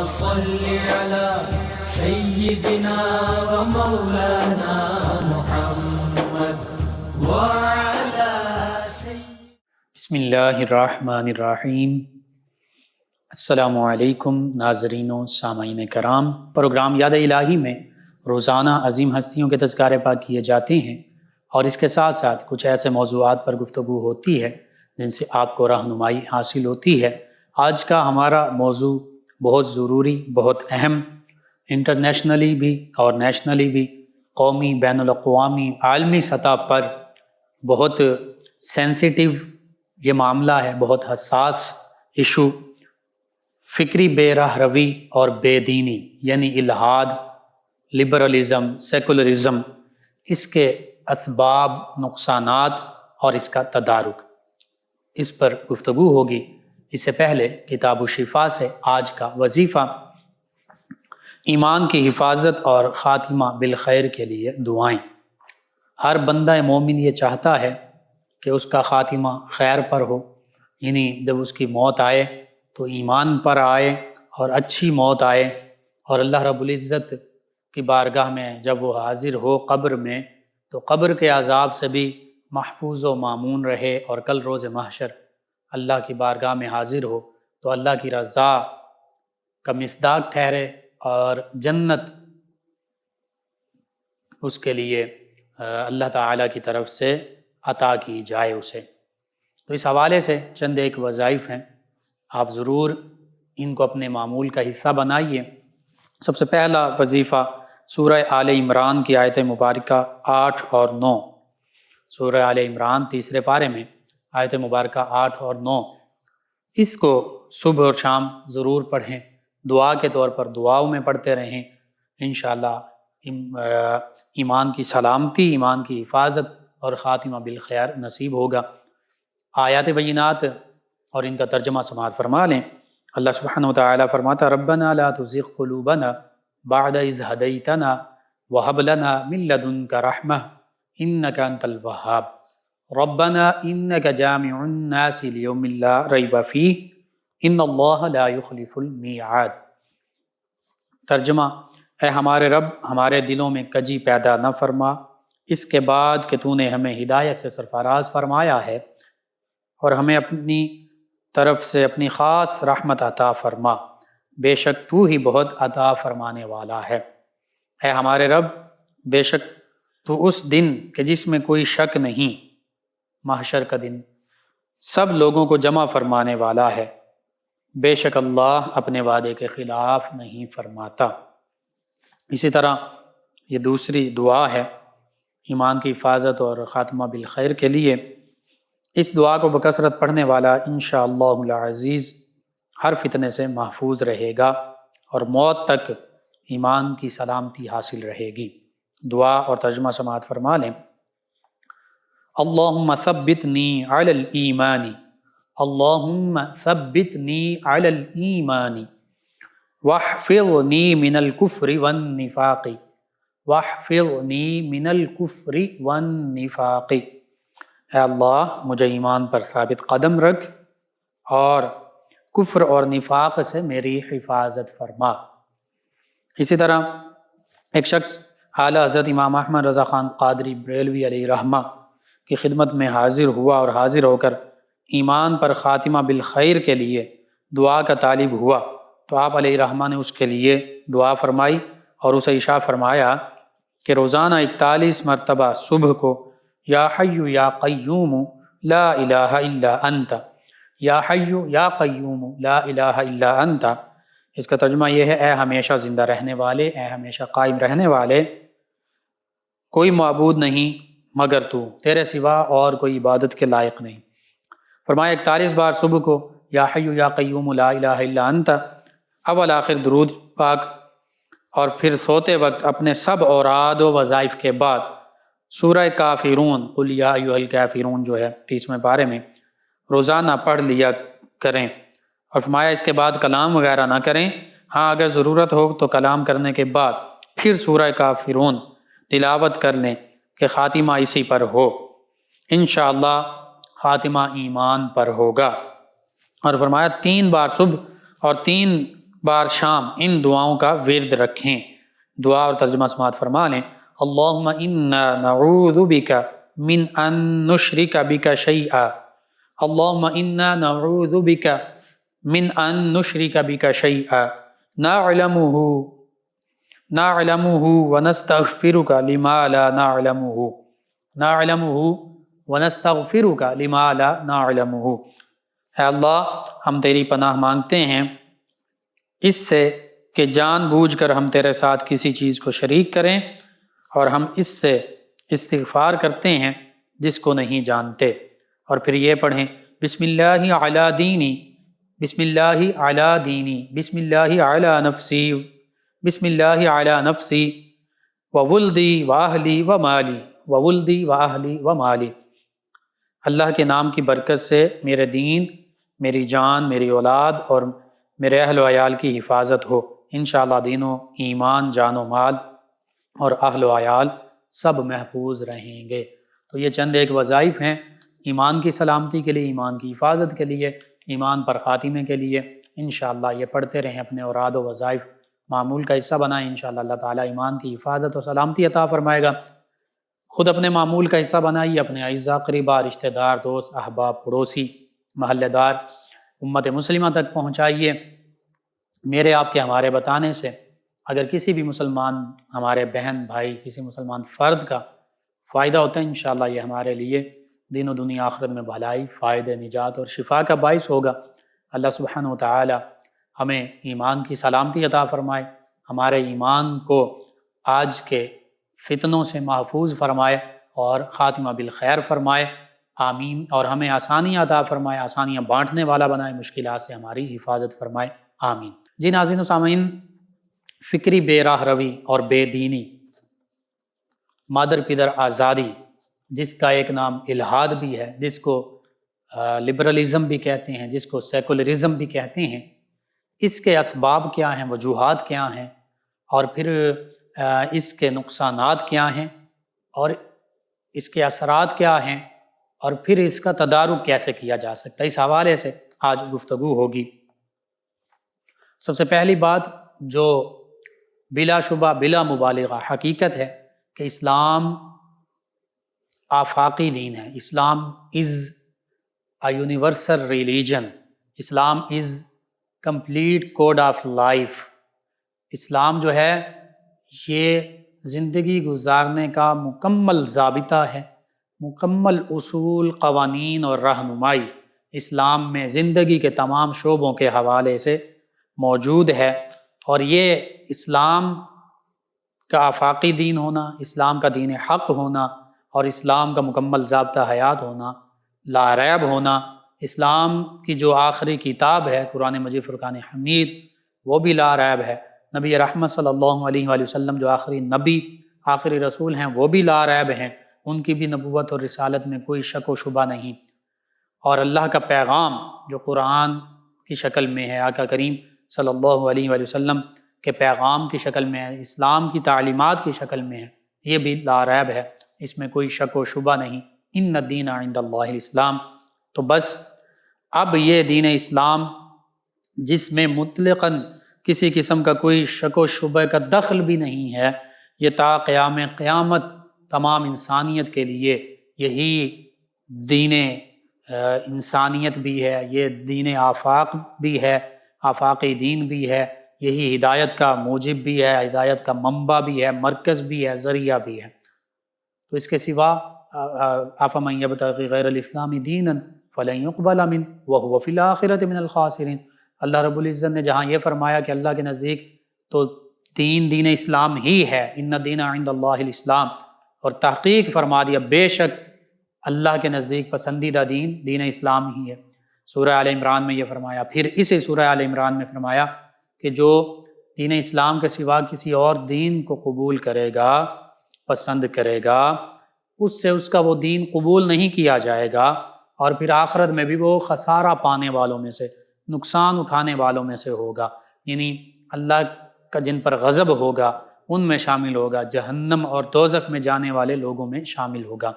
صل على سيدنا ومولانا محمد وعلى بسم اللہ الرحمن الرحیم۔ السلام علیکم ناظرین و سامعین کرام۔ پروگرام یاد الہی میں روزانہ عظیم ہستیوں کے تذکارے پاک کیے جاتے ہیں اور اس کے ساتھ ساتھ کچھ ایسے موضوعات پر گفتگو ہوتی ہے جن سے آپ کو رہنمائی حاصل ہوتی ہے۔ آج کا ہمارا موضوع بہت ضروری، بہت اہم، انٹرنیشنلی بھی اور نیشنلی بھی، قومی، بین الاقوامی، عالمی سطح پر بہت سینسیٹیو یہ معاملہ ہے، بہت حساس ایشو، فکری بے راہ روی اور بے دینی یعنی الحاد، لبرلزم، سیکولرزم، اس کے اسباب، نقصانات اور اس کا تدارک، اس پر گفتگو ہوگی۔ اس سے پہلے کتاب الشفا سے آج کا وظیفہ، ایمان کی حفاظت اور خاتمہ بالخیر کے لیے دعائیں۔ ہر بندہ مومن یہ چاہتا ہے کہ اس کا خاتمہ خیر پر ہو، یعنی جب اس کی موت آئے تو ایمان پر آئے اور اچھی موت آئے، اور اللہ رب العزت کی بارگاہ میں جب وہ حاضر ہو قبر میں تو قبر کے عذاب سے بھی محفوظ و مامون رہے، اور کل روز محشر اللہ کی بارگاہ میں حاضر ہو تو اللہ کی رضا کا مصداق ٹھہرے اور جنت اس کے لیے اللہ تعالیٰ کی طرف سے عطا کی جائے اسے۔ تو اس حوالے سے چند ایک وظائف ہیں، آپ ضرور ان کو اپنے معمول کا حصہ بنائیے۔ سب سے پہلا وظیفہ سورہ آل عمران کی آیت مبارکہ 8 اور 9، سورہ آل عمران تیسرے پارے میں آیت مبارکہ 8 اور 9، اس کو صبح اور شام ضرور پڑھیں، دعا کے طور پر دعاؤں میں پڑھتے رہیں، انشاءاللہ ایمان کی سلامتی، ایمان کی حفاظت اور خاتمہ بالخیر نصیب ہوگا۔ آیات بینات اور ان کا ترجمہ سماعت فرما لیں۔ اللہ سبحانہ وتعالی فرماتا ربنا لا تزغ قلوبنا بعد اذ ہدیتنا وہب لنا من لدنک رحمہ انک انت الوہاب ربنا انک جامع الناس لیوم لا ریب فیہ ان اللہ لا یخلف المیعاد۔ ترجمہ، اے ہمارے رب، ہمارے دلوں میں کجی پیدا نہ فرما اس کے بعد کہ تو نے ہمیں ہدایت سے سرفراز فرمایا ہے، اور ہمیں اپنی طرف سے اپنی خاص رحمت عطا فرما، بے شک تو ہی بہت عطا فرمانے والا ہے۔ اے ہمارے رب، بے شک تو اس دن کہ جس میں کوئی شک نہیں، محشر کا دن، سب لوگوں کو جمع فرمانے والا ہے، بے شک اللہ اپنے وعدے کے خلاف نہیں فرماتا۔ اسی طرح یہ دوسری دعا ہے ایمان کی حفاظت اور خاتمہ بالخیر کے لیے۔ اس دعا کو بکثرت پڑھنے والا انشاءاللہ العزیز ہر فتنے سے محفوظ رہے گا اور موت تک ایمان کی سلامتی حاصل رہے گی۔ دعا اور ترجمہ سماعت فرما لیں۔ اللہم ثبتنی علی الایمان، اللہم ثبتنی علی الایمان واحفظنی من الکفر والنفاق، واحفظنی من الکفر والنفاق۔ اے اللہ مجھے ایمان پر ثابت قدم رکھ اور کفر اور نفاق سے میری حفاظت فرما۔ اسی طرح ایک شخص اعلیٰ حضرت امام احمد رضا خان قادری بریلوی علیہ رحمہ کی خدمت میں حاضر ہوا اور حاضر ہو کر ایمان پر خاتمہ بالخیر کے لیے دعا کا طالب ہوا، تو آپ علیہ رحمہ نے اس کے لیے دعا فرمائی اور اسے ارشاد فرمایا کہ روزانہ 41 مرتبہ صبح کو یا حی یا قیوم لا الہ الا انت، یا حی یا قیوم لا الہ الا انت۔ اس کا ترجمہ یہ ہے، اے ہمیشہ زندہ رہنے والے، اے ہمیشہ قائم رہنے والے، کوئی معبود نہیں مگر تو، تیرے سوا اور کوئی عبادت کے لائق نہیں۔ فرمایا 41 بار صبح کو یا حی یا قیوم لا الہ الا انت، اول آخر درود پاک، اور پھر سوتے وقت اپنے سب اوراد و وظائف کے بعد سورہ کافرون، قل یا ایھا الکافرون جو ہے 30ویں پارے میں، روزانہ پڑھ لیا کریں، اور فرمایا اس کے بعد کلام وغیرہ نہ کریں، ہاں اگر ضرورت ہو تو کلام کرنے کے بعد پھر سورہ کافرون تلاوت کر لیں کہ خاتمہ اسی پر ہو، انشاءاللہ خاتمہ ایمان پر ہوگا۔ اور فرمایا 3 بار صبح اور 3 بار شام ان دعاؤں کا ورد رکھیں۔ دعا اور ترجمہ سماعت فرما لیں۔ اللہم انا نعوذ بک من ان نشرک بک شیئا، اللہم انا نعوذ بک من ان نشرک بک شیئا نعلمہ ونستغفرک لما لا نعلمہ ونستغفرک لما لا نعلمہ۔ اے اللہ ہم تیری پناہ مانگتے ہیں اس سے کہ جان بوجھ کر ہم تیرے ساتھ کسی چیز کو شریک کریں، اور ہم اس سے استغفار کرتے ہیں جس کو نہیں جانتے۔ اور پھر یہ پڑھیں بسم اللہ علی دینی، بسم اللہ علی دینی، بسم اللہ علی نفسی، بسم اللہ علی نفسی وولدی واہلی ومالی، وولدی واہلی ومالی۔ اللہ کے نام کی برکت سے میرے دین، میری جان، میری اولاد اور میرے اہل و عیال کی حفاظت ہو۔ انشاءاللہ دین و ایمان، جان و مال اور اہل و عیال سب محفوظ رہیں گے۔ تو یہ چند ایک وظائف ہیں ایمان کی سلامتی کے لیے، ایمان کی حفاظت کے لیے، ایمان پر خاتمے کے لیے۔ انشاءاللہ یہ پڑھتے رہیں، اپنے اوراد و وظائف معمول کا حصہ بنائیں۔ انشاءاللہ اللہ تعالیٰ ایمان کی حفاظت و سلامتی عطا فرمائے گا۔ خود اپنے معمول کا حصہ بنائیے، اپنے اعزاء، قریبا، رشتہ دار، دوست، احباب، پڑوسی، محلے دار، امت مسلمہ تک پہنچائیے۔ میرے آپ کے ہمارے بتانے سے اگر کسی بھی مسلمان، ہمارے بہن بھائی، کسی مسلمان فرد کا فائدہ ہوتا ہے، انشاءاللہ یہ ہمارے لیے دین و دنیا آخرت میں بھلائی، فائدہ، نجات اور شفا کا باعث ہوگا۔ اللہ سبحانہ وتعالی ہمیں ایمان کی سلامتی عطا فرمائے، ہمارے ایمان کو آج کے فتنوں سے محفوظ فرمائے اور خاتمہ بالخیر فرمائے، آمین۔ اور ہمیں آسانیاں عطا فرمائے، آسانیاں بانٹنے والا بنائے، مشکلات سے ہماری حفاظت فرمائے، آمین۔ جی ناظرین و سامعین، فکری بے راہ روی اور بے دینی، مادر پدر آزادی، جس کا ایک نام الحاد بھی ہے، جس کو لبرلزم بھی کہتے ہیں، جس کو سیکولرزم بھی کہتے ہیں، اس کے اسباب کیا ہیں، وجوہات کیا ہیں، اور پھر اس کے نقصانات کیا ہیں، اور اس کے اثرات کیا ہیں، اور پھر اس کا تدارک کیسے کیا جا سکتا ہے، اس حوالے سے آج گفتگو ہوگی۔ سب سے پہلی بات جو بلا شبہ بلا مبالغہ حقیقت ہے کہ اسلام آفاقی دین ہے۔ Islam is a universal religion, Islam is complete code of life. اسلام جو ہے یہ زندگی گزارنے کا مکمل ضابطہ ہے، مکمل اصول، قوانین اور رہنمائی اسلام میں زندگی کے تمام شعبوں کے حوالے سے موجود ہے۔ اور یہ اسلام کا آفاقی دین ہونا، اسلام کا دین حق ہونا، اور اسلام کا مکمل ضابطہ حیات ہونا، لا ریب ہونا، اسلام کی جو آخری کتاب ہے قرآن مجید فرقان حمید، وہ بھی لا ریب ہے۔ نبی رحمت صلی اللہ علیہ وآلہ وسلم جو آخری نبی، آخری رسول ہیں، وہ بھی لا ریب ہیں، ان کی بھی نبوت اور رسالت میں کوئی شک و شبہ نہیں۔ اور اللہ کا پیغام جو قرآن کی شکل میں ہے، آقا کریم صلی اللہ علیہ وآلہ وسلم کے پیغام کی شکل میں ہے، اسلام کی تعلیمات کی شکل میں ہے، یہ بھی لا ریب ہے، اس میں کوئی شک و شبہ نہیں۔ ان الدین عند اللہ الاسلام۔ تو بس اب یہ دین اسلام جس میں مطلقاً کسی قسم کا کوئی شک و شبہ کا دخل بھی نہیں ہے، یہ تا قیام قیامت تمام انسانیت کے لیے یہی دین انسانیت بھی ہے، یہ دین آفاق بھی ہے، آفاقی دین بھی ہے، یہی ہدایت کا موجب بھی ہے، ہدایت کا منبع بھی ہے، مرکز بھی ہے، ذریعہ بھی ہے۔ تو اس کے سوا افمن یبتغی غیر الاسلام دینا فلن یقبل منہ وہو فی الآخرۃ من الخاسرین۔ اللہ رب العزت نے جہاں یہ فرمایا کہ اللہ کے نزدیک تو دین اسلام ہی ہے، ان الدین عند اللہ الاسلام، اور تحقیق فرما دیا بے شک اللہ کے نزدیک پسندیدہ دین اسلام ہی ہے۔ سورہ آل عمران میں یہ فرمایا، پھر اسے سورہ آل عمران میں فرمایا کہ جو دین اسلام کے سوا کسی اور دین کو قبول کرے گا، پسند کرے گا، اس سے اس کا وہ دین قبول نہیں کیا جائے گا، اور پھر آخرت میں بھی وہ خسارہ پانے والوں میں سے، نقصان اٹھانے والوں میں سے ہوگا، یعنی اللہ کا جن پر غضب ہوگا ان میں شامل ہوگا، جہنم اور دوزخ میں جانے والے لوگوں میں شامل ہوگا۔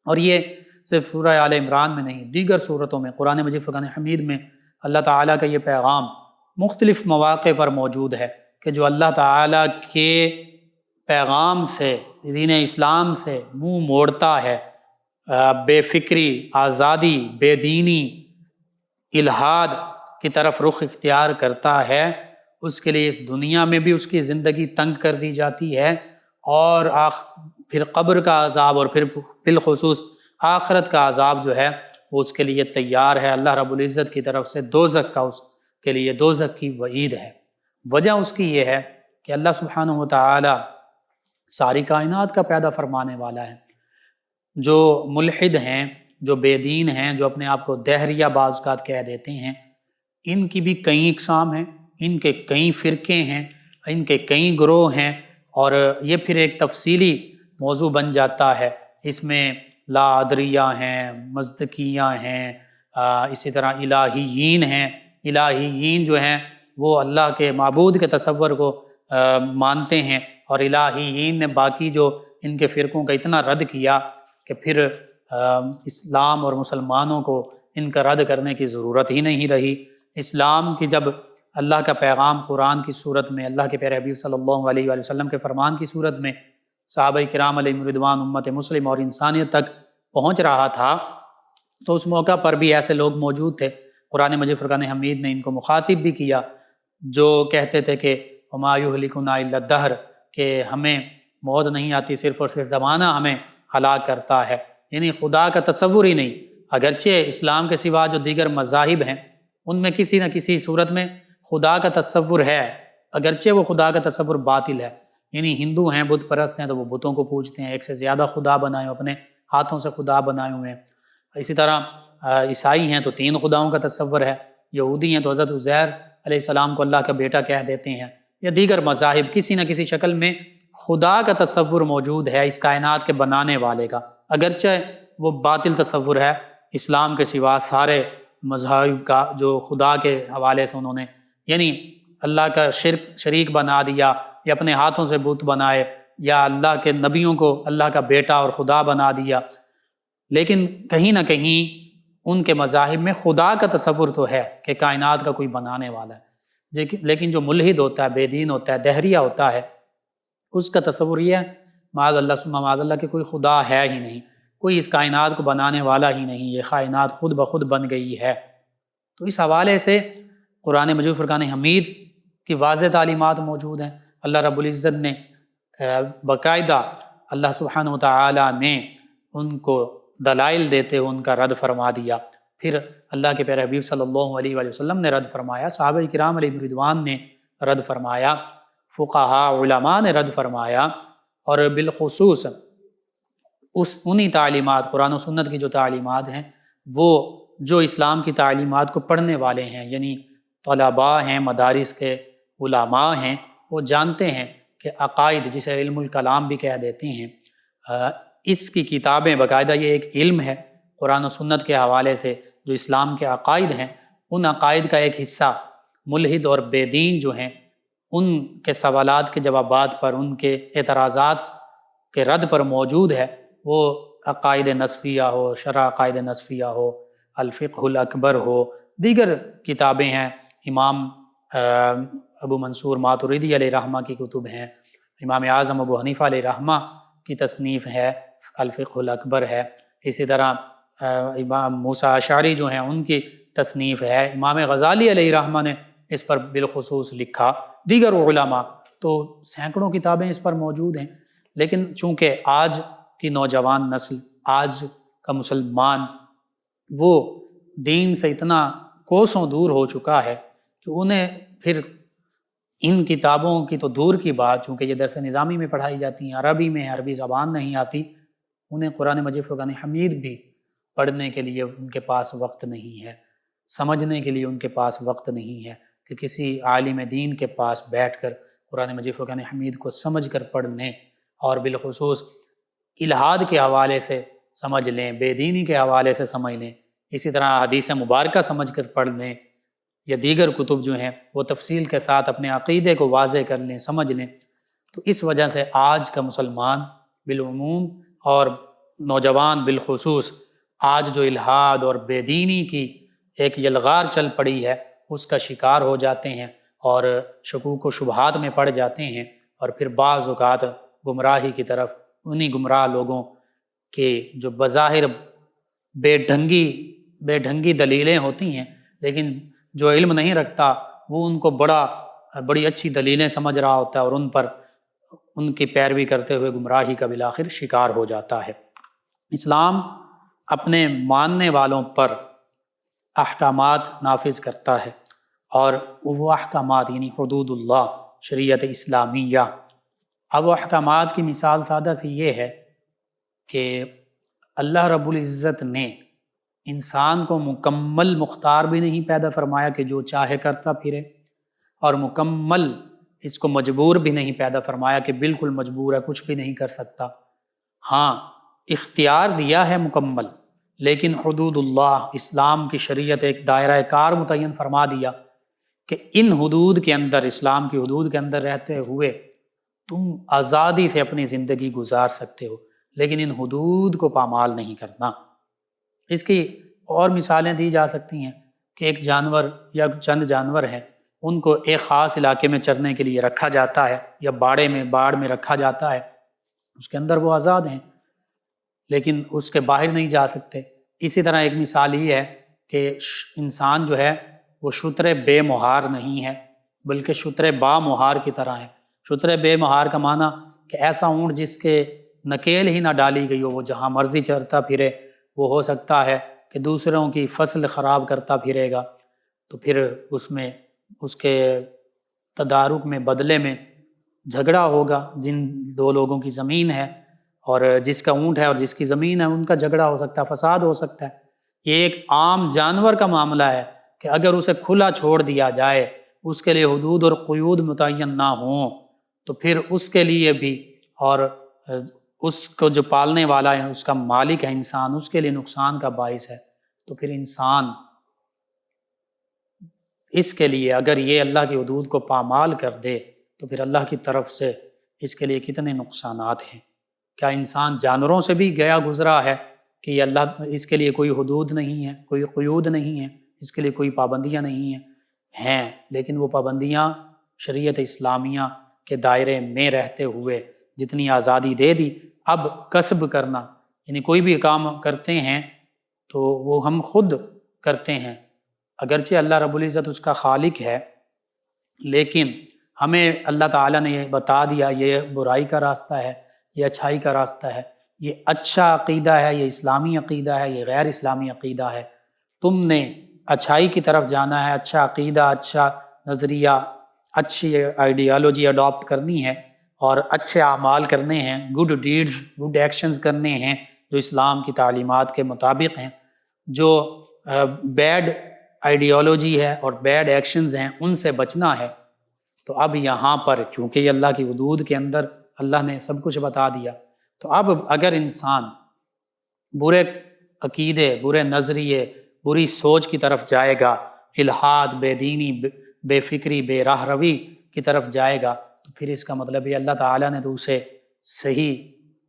اور یہ صرف سورہ آل عمران میں نہیں، دیگر صورتوں میں، قرآن مجید فرقان حمید میں اللہ تعالیٰ کا یہ پیغام مختلف مواقع پر موجود ہے کہ جو اللہ تعالیٰ کے پیغام سے، دین اسلام سے منہ موڑتا ہے، بے فکری، آزادی، بے دینی، الحاد کی طرف رخ اختیار کرتا ہے، اس کے لیے اس دنیا میں بھی اس کی زندگی تنگ کر دی جاتی ہے، اور پھر قبر کا عذاب، اور پھر بالخصوص آخرت کا عذاب جو ہے وہ اس کے لیے تیار ہے۔ اللہ رب العزت کی طرف سے دوزخ کا اس کے لیے دوزخ کی وعید ہے۔ وجہ اس کی یہ ہے کہ اللہ سبحانہ و تعالی ساری کائنات کا پیدا فرمانے والا ہے۔ جو ملحد ہیں، جو بے دین ہیں، جو اپنے آپ کو دہریہ بعض اوقات کہہ دیتے ہیں، ان کی بھی کئی اقسام ہیں، ان کے کئی فرقے ہیں، ان کے کئی گروہ ہیں، اور یہ پھر ایک تفصیلی موضوع بن جاتا ہے۔ اس میں لا ادریہ ہیں، مزدکیہ ہیں، اسی طرح الہیین ہیں۔ الہیین جو ہیں وہ اللہ کے معبود کے تصور کو مانتے ہیں، اور الہیین نے باقی جو ان کے فرقوں کا اتنا رد کیا کہ پھر اسلام اور مسلمانوں کو ان کا رد کرنے کی ضرورت ہی نہیں رہی۔ اسلام کی جب اللہ کا پیغام قرآن کی صورت میں، اللہ کے پیارے حبیب صلی اللہ علیہ وآلہ وسلم کے فرمان کی صورت میں صحابہ کرام علیہم رضوان، امت مسلم اور انسانیت تک پہنچ رہا تھا، تو اس موقع پر بھی ایسے لوگ موجود تھے۔ قرآن مجید فرقان حمید نے ان کو مخاطب بھی کیا، جو کہتے تھے کہ وما یہلکنا الا الدہر، کہ ہمیں موت نہیں آتی، صرف اور صرف زمانہ ہمیں ہلاک کرتا ہے، یعنی خدا کا تصور ہی نہیں۔ اگرچہ اسلام کے سوا جو دیگر مذاہب ہیں ان میں کسی نہ کسی صورت میں خدا کا تصور ہے، اگرچہ وہ خدا کا تصور باطل ہے۔ یعنی ہندو ہیں، بت پرست ہیں، تو وہ بتوں کو پوجتے ہیں، ایک سے زیادہ خدا بنائے، اپنے ہاتھوں سے خدا بنائے ہوئے ہیں۔ اسی طرح عیسائی ہیں تو 3 خداؤں کا تصور ہے، یہودی ہیں تو حضرت عزیر علیہ السلام کو اللہ کا بیٹا کہہ دیتے ہیں، یا دیگر مذاہب کسی نہ کسی شکل میں خدا کا تصور موجود ہے اس کائنات کے بنانے والے کا، اگرچہ وہ باطل تصور ہے۔ اسلام کے سوا سارے مذاہب کا جو خدا کے حوالے سے انہوں نے یعنی اللہ کا شریک بنا دیا، یا اپنے ہاتھوں سے بت بنائے، یا اللہ کے نبیوں کو اللہ کا بیٹا اور خدا بنا دیا۔ لیکن کہیں نہ کہیں ان کے مذاہب میں خدا کا تصور تو ہے کہ کائنات کا کوئی بنانے والا ہے، لیکن جو ملحد ہوتا ہے، بے دین ہوتا ہے، دہریہ ہوتا ہے، اس کا تصور یہ ہے معاذ اللہ ثم معاذ اللہ کہ کوئی خدا ہے ہی نہیں، کوئی اس کائنات کو بنانے والا ہی نہیں، یہ کائنات خود بخود بن گئی ہے۔ تو اس حوالے سے قرآن مجید فرقان حمید کی واضح تعلیمات موجود ہیں۔ اللہ رب العزت نے باقاعدہ اللہ سبحانہ و تعالی نے ان کو دلائل دیتے ہوئے ان کا رد فرما دیا، پھر اللہ کے پیارے حبیب صلی اللہ علیہ وآلہ وسلم نے رد فرمایا، صحابہ کرام علیہ رضوان نے رد فرمایا، فقہاء علماء نے رد فرمایا، اور بالخصوص انہی تعلیمات، قرآن و سنت کی جو تعلیمات ہیں، وہ جو اسلام کی تعلیمات کو پڑھنے والے ہیں، یعنی طلباء ہیں، مدارس کے علماء ہیں، وہ جانتے ہیں کہ عقائد، جسے علم الکلام بھی کہہ دیتے ہیں، اس کی کتابیں باقاعدہ یہ ایک علم ہے قرآن و سنت کے حوالے سے، جو اسلام کے عقائد ہیں، ان عقائد کا ایک حصہ ملحد اور بے دین جو ہیں ان کے سوالات کے جوابات پر، ان کے اعتراضات کے رد پر موجود ہے۔ وہ عقائد نصفیہ ہو، شرح عقائد نصفیہ ہو، الفقہ الاکبر ہو، دیگر کتابیں ہیں، امام ابو منصور ماتریدی علیہ رحمہ کی کتب ہیں، امام اعظم ابو حنیفہ علیہ رحمہ کی تصنیف ہے الفقہ الاکبر ہے، اسی طرح امام موسیٰ اشعری جو ہیں ان کی تصنیف ہے، امام غزالی علیہ رحمہ نے اس پر بالخصوص لکھا، دیگر علماء، تو سینکڑوں کتابیں اس پر موجود ہیں۔ لیکن چونکہ آج کی نوجوان نسل، آج کا مسلمان، وہ دین سے اتنا کوسوں دور ہو چکا ہے کہ انہیں پھر ان کتابوں کی تو دور کی بات، چونکہ یہ درس نظامی میں پڑھائی جاتی ہیں، عربی میں، عربی زبان نہیں آتی، انہیں قرآن مجید فرقان حمید بھی پڑھنے کے لیے ان کے پاس وقت نہیں ہے، سمجھنے کے لیے ان کے پاس وقت نہیں ہے کہ کسی عالم دین کے پاس بیٹھ کر قرآن مجید فرقان حمید کو سمجھ کر پڑھ لیں، اور بالخصوص الحاد کے حوالے سے سمجھ لیں، بے دینی کے حوالے سے سمجھ لیں، اسی طرح حدیث مبارکہ سمجھ کر پڑھ لیں، یا دیگر کتب جو ہیں وہ تفصیل کے ساتھ اپنے عقیدے کو واضح کر لیں، سمجھ لیں۔ تو اس وجہ سے آج کا مسلمان بالعموم اور نوجوان بالخصوص، آج جو الحاد اور بے دینی کی ایک یلغار چل پڑی ہے، اس کا شکار ہو جاتے ہیں اور شکوک و شبہات میں پڑ جاتے ہیں، اور پھر بعض اوقات گمراہی کی طرف انہی گمراہ لوگوں کے جو بظاہر بے ڈھنگی دلیلیں ہوتی ہیں، لیکن جو علم نہیں رکھتا وہ ان کو بڑی اچھی دلیلیں سمجھ رہا ہوتا ہے اور ان کی پیروی کرتے ہوئے گمراہی کا بالآخر شکار ہو جاتا ہے۔ اسلام اپنے ماننے والوں پر احکامات نافذ کرتا ہے، اور وہ احکامات یعنی حدود اللہ، شریعت اسلامیہ۔ اب وہ احکامات کی مثال سادہ سی یہ ہے کہ اللہ رب العزت نے انسان کو مکمل مختار بھی نہیں پیدا فرمایا کہ جو چاہے کرتا پھرے، اور مکمل اس کو مجبور بھی نہیں پیدا فرمایا کہ بالکل مجبور ہے، کچھ بھی نہیں کر سکتا۔ ہاں، اختیار دیا ہے مکمل، لیکن حدود اللہ، اسلام کی شریعت ایک دائرہ کار متعین فرما دیا کہ ان حدود کے اندر، اسلام کی حدود کے اندر رہتے ہوئے تم آزادی سے اپنی زندگی گزار سکتے ہو، لیکن ان حدود کو پامال نہیں کرنا۔ اس کی اور مثالیں دی جا سکتی ہیں کہ ایک جانور یا چند جانور ہیں، ان کو ایک خاص علاقے میں چرنے کے لیے رکھا جاتا ہے، یا باڑ میں رکھا جاتا ہے، اس کے اندر وہ آزاد ہیں لیکن اس کے باہر نہیں جا سکتے۔ اسی طرح ایک مثال یہ ہے کہ انسان جو ہے وہ شتر بے مہار نہیں ہے، بلکہ شتر با مہار کی طرح ہے۔ شتر بے مہار کا معنی کہ ایسا اونٹ جس کے نکیل ہی نہ ڈالی گئی ہو، وہ جہاں مرضی چرتا پھرے، وہ ہو سکتا ہے کہ دوسروں کی فصل خراب کرتا پھرے گا، تو پھر اس کے تدارک میں، بدلے میں جھگڑا ہوگا۔ جن دو لوگوں کی زمین ہے اور جس کا اونٹ ہے اور جس کی زمین ہے، ان کا جھگڑا ہو سکتا ہے، فساد ہو سکتا ہے۔ یہ ایک عام جانور کا معاملہ ہے کہ اگر اسے کھلا چھوڑ دیا جائے، اس کے لیے حدود اور قیود متعین نہ ہوں، تو پھر اس کے لیے بھی، اور اس کو جو پالنے والا ہے، اس کا مالک ہے انسان، اس کے لیے نقصان کا باعث ہے۔ تو پھر انسان اس کے لیے اگر یہ اللہ کی حدود کو پامال کر دے تو پھر اللہ کی طرف سے اس کے لیے کتنے نقصانات ہیں۔ کیا انسان جانوروں سے بھی گیا گزرا ہے کہ یہ اللہ، اس کے لیے کوئی حدود نہیں ہے، کوئی قیود نہیں ہے، اس کے لیے کوئی پابندیاں نہیں ہیں، لیکن وہ پابندیاں شریعت اسلامیہ کے دائرے میں رہتے ہوئے جتنی آزادی دے دی۔ اب کسب کرنا، یعنی کوئی بھی کام کرتے ہیں تو وہ ہم خود کرتے ہیں، اگرچہ اللہ رب العزت اس کا خالق ہے، لیکن ہمیں اللہ تعالیٰ نے یہ بتا دیا یہ برائی کا راستہ ہے، یہ اچھائی کا راستہ ہے، یہ اچھا عقیدہ ہے، یہ اسلامی عقیدہ ہے، یہ غیر اسلامی عقیدہ ہے۔ تم نے اچھائی کی طرف جانا ہے، اچھا عقیدہ، اچھا نظریہ، اچھی آئیڈیالوجی اڈاپٹ کرنی ہے، اور اچھے اعمال کرنے ہیں، گڈ ڈیڈز، گڈ ایکشنز کرنے ہیں جو اسلام کی تعلیمات کے مطابق ہیں۔ جو بیڈ آئیڈیالوجی ہے اور بیڈ ایکشنز ہیں، ان سے بچنا ہے۔ تو اب یہاں پر چونکہ یہ اللہ کی حدود کے اندر اللہ نے سب کچھ بتا دیا، تو اب اگر انسان برے عقیدے، برے نظریے، بری سوچ کی طرف جائے گا، الحاد، بے دینی، بے فکری، بے راہ روی کی طرف جائے گا، تو پھر اس کا مطلب یہ اللہ تعالیٰ نے تو اسے صحیح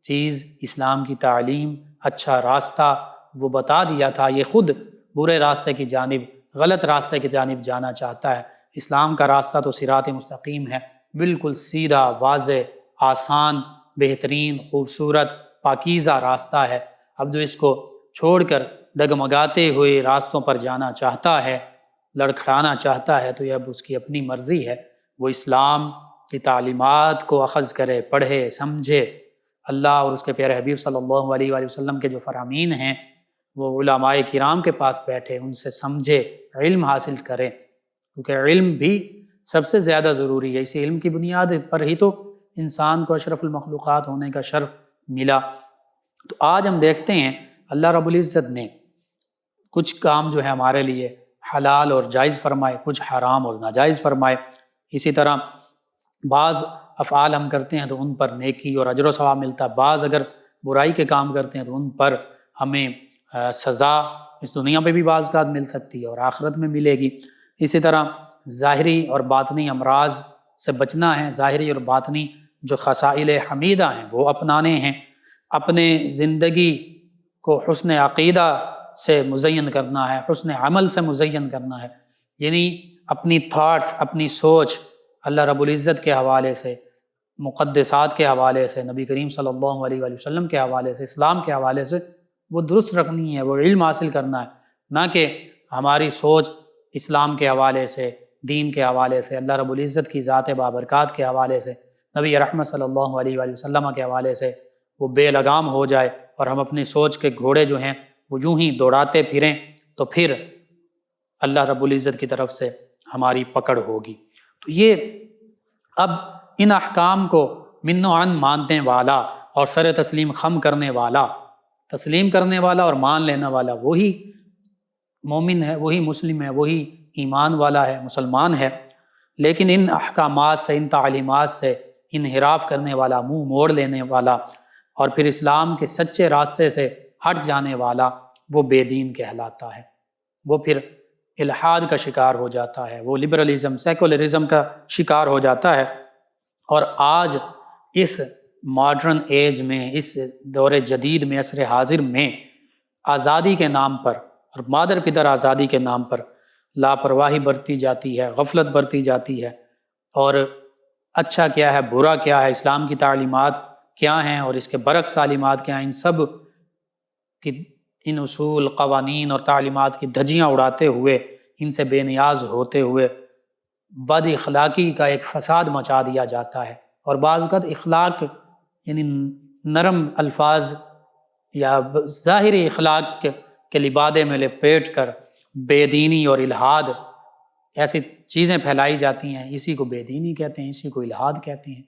چیز، اسلام کی تعلیم، اچھا راستہ وہ بتا دیا تھا، یہ خود برے راستے کی جانب، غلط راستے کی جانب جانا چاہتا ہے۔ اسلام کا راستہ تو صراط مستقیم ہے، بالکل سیدھا، واضح، آسان، بہترین، خوبصورت، پاکیزہ راستہ ہے۔ اب جو اس کو چھوڑ کر ڈگمگاتے ہوئے راستوں پر جانا چاہتا ہے، لڑکھڑانا چاہتا ہے، تو یہ اب اس کی اپنی مرضی ہے۔ وہ اسلام کی تعلیمات کو اخذ کرے، پڑھے، سمجھے، اللہ اور اس کے پیارے حبیب صلی اللہ علیہ وآلہ وسلم کے جو فرامین ہیں وہ علماء کرام کے پاس بیٹھے، ان سے سمجھے، علم حاصل کرے، کیونکہ علم بھی سب سے زیادہ ضروری ہے۔ اسی علم کی بنیاد پر ہی تو انسان کو اشرف المخلوقات ہونے کا شرف ملا۔ تو آج ہم دیکھتے ہیں اللہ رب العزت نے کچھ کام جو ہے ہمارے لیے حلال اور جائز فرمائے، کچھ حرام اور ناجائز فرمائے۔ اسی طرح بعض افعال ہم کرتے ہیں تو ان پر نیکی اور اجر و ثواب ملتا ہے، بعض اگر برائی کے کام کرتے ہیں تو ان پر ہمیں سزا اس دنیا پہ بھی بعض اوقات مل سکتی ہے اور آخرت میں ملے گی۔ اسی طرح ظاہری اور باطنی امراض سے بچنا ہے، ظاہری اور باطنی جو خصائل حمیدہ ہیں وہ اپنانے ہیں، اپنے زندگی کو حسن عقیدہ سے مزین کرنا ہے، حسن عمل سے مزین کرنا ہے۔ یعنی اپنی تھاٹس، اپنی سوچ اللہ رب العزت کے حوالے سے، مقدسات کے حوالے سے، نبی کریم صلی اللہ علیہ وآلہ وسلم کے حوالے سے، اسلام کے حوالے سے وہ درست رکھنی ہے، وہ علم حاصل کرنا ہے، نہ کہ ہماری سوچ اسلام کے حوالے سے، دین کے حوالے سے، اللہ رب العزت کی ذات بابرکات کے حوالے سے، نبی رحمت صلی اللہ علیہ وآلہ وسلم کے حوالے سے وہ بے لگام ہو جائے اور ہم اپنی سوچ کے گھوڑے جو ہیں وہ یوں ہی دوڑاتے پھریں، تو پھر اللہ رب العزت کی طرف سے ہماری پکڑ ہوگی۔ تو یہ اب ان احکام کو من و عن ماننے والا اور سر تسلیم خم کرنے والا، تسلیم کرنے والا اور مان لینے والا وہی مومن ہے، وہی مسلم ہے، وہی ایمان والا ہے، مسلمان ہے۔ لیکن ان احکامات سے، ان تعلیمات سے انحراف کرنے والا، منہ موڑ لینے والا اور پھر اسلام کے سچے راستے سے ہٹ جانے والا، وہ بے دین کہلاتا ہے، وہ پھر الحاد کا شکار ہو جاتا ہے، وہ لبرلزم، سیکولرزم کا شکار ہو جاتا ہے۔ اور آج اس ماڈرن ایج میں، اس دور جدید میں، عصر حاضر میں آزادی کے نام پر اور مادر پدر آزادی کے نام پر لاپرواہی برتی جاتی ہے، غفلت برتی جاتی ہے، اور اچھا کیا ہے، برا کیا ہے، اسلام کی تعلیمات کیا ہیں اور اس کے برعکس تعلیمات کیا ہیں، ان سب کی، ان اصول، قوانین اور تعلیمات کی دھجیاں اڑاتے ہوئے، ان سے بے نیاز ہوتے ہوئے بد اخلاقی کا ایک فساد مچا دیا جاتا ہے۔ اور بعض اوقات اخلاق یعنی نرم الفاظ یا ظاہری اخلاق کے لبادے میں لپیٹ کر بے دینی اور الحاد ایسی چیزیں پھیلائی جاتی ہیں، اسی کو بے دینی کہتے ہیں، اسی کو الحاد کہتے ہیں،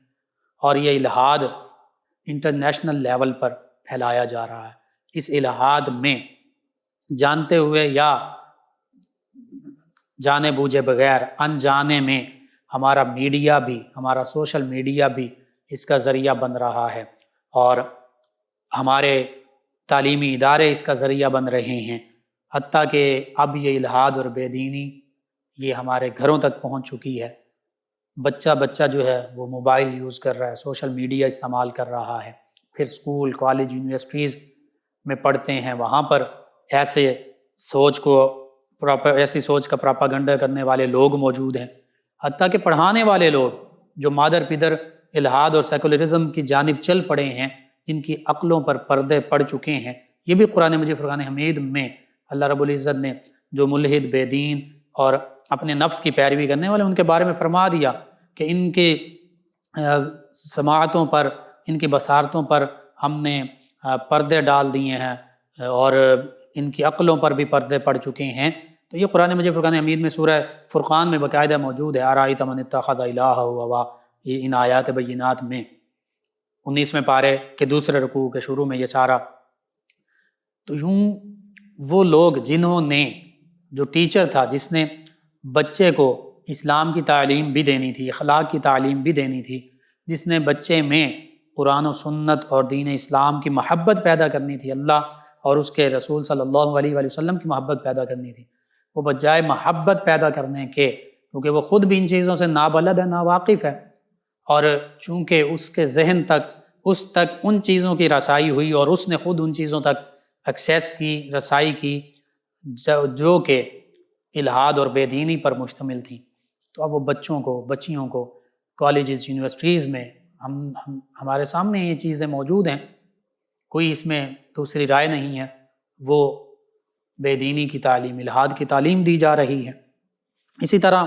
اور یہ الحاد انٹرنیشنل لیول پر پھیلایا جا رہا ہے۔ اس الحاد میں جانتے ہوئے یا جانے بوجھے بغیر انجانے میں ہمارا میڈیا بھی، ہمارا سوشل میڈیا بھی اس کا ذریعہ بن رہا ہے، اور ہمارے تعلیمی ادارے اس کا ذریعہ بن رہے ہیں، حتیٰ کہ اب یہ الحاد اور بے دینی یہ ہمارے گھروں تک پہنچ چکی ہے۔ بچہ جو ہے وہ موبائل یوز کر رہا ہے، سوشل میڈیا استعمال کر رہا ہے، پھر اسکول، کالج، یونیورسٹیز میں پڑھتے ہیں، وہاں پر ایسی سوچ کا پراپاگنڈا کرنے والے لوگ موجود ہیں، حتیٰ کہ پڑھانے والے لوگ جو مادر پدر الحاد اور سیکولرزم کی جانب چل پڑے ہیں، جن کی عقلوں پر پردے پڑ چکے ہیں۔ یہ بھی قرآن مجید فرقان حمید میں اللہ رب العزت نے جو ملحد، بے دین اور اپنے نفس کی پیروی کرنے والے ان کے بارے میں فرما دیا کہ ان کے سماعتوں پر، ان کی بصارتوں پر ہم نے پردے ڈال دیے ہیں اور ان کی عقلوں پر بھی پردے پڑ چکے ہیں۔ تو یہ قرآن مجید فرقان حمید میں سورہ فرقان میں باقاعدہ موجود ہے، ارأیت من اتخذ الہہ ہوا، یہ ان آیات بینات میں 19ویں پارے کے دوسرے رکوع کے شروع میں یہ سارا۔ تو یوں وہ لوگ جنہوں نے، جو ٹیچر تھا جس نے بچے کو اسلام کی تعلیم بھی دینی تھی، اخلاق کی تعلیم بھی دینی تھی، جس نے بچے میں قرآن و سنت اور دین اسلام کی محبت پیدا کرنی تھی، اللہ اور اس کے رسول صلی اللہ علیہ وآلہ وسلم کی محبت پیدا کرنی تھی، وہ بجائے محبت پیدا کرنے کے، کیونکہ وہ خود بھی ان چیزوں سے نابلد ہے، ناواقف ہے، اور چونکہ اس کے ذہن تک، اس تک ان چیزوں کی رسائی ہوئی اور اس نے خود ان چیزوں تک ایکسیس کی، رسائی کی جو کہ الحاد اور بے دینی پر مشتمل تھیں۔ تو اب وہ بچیوں کو کالجز، یونیورسٹیز میں ہمارے سامنے یہ چیزیں موجود ہیں، کوئی اس میں دوسری رائے نہیں ہے، وہ بے دینی کی تعلیم، الحاد کی تعلیم دی جا رہی ہے۔ اسی طرح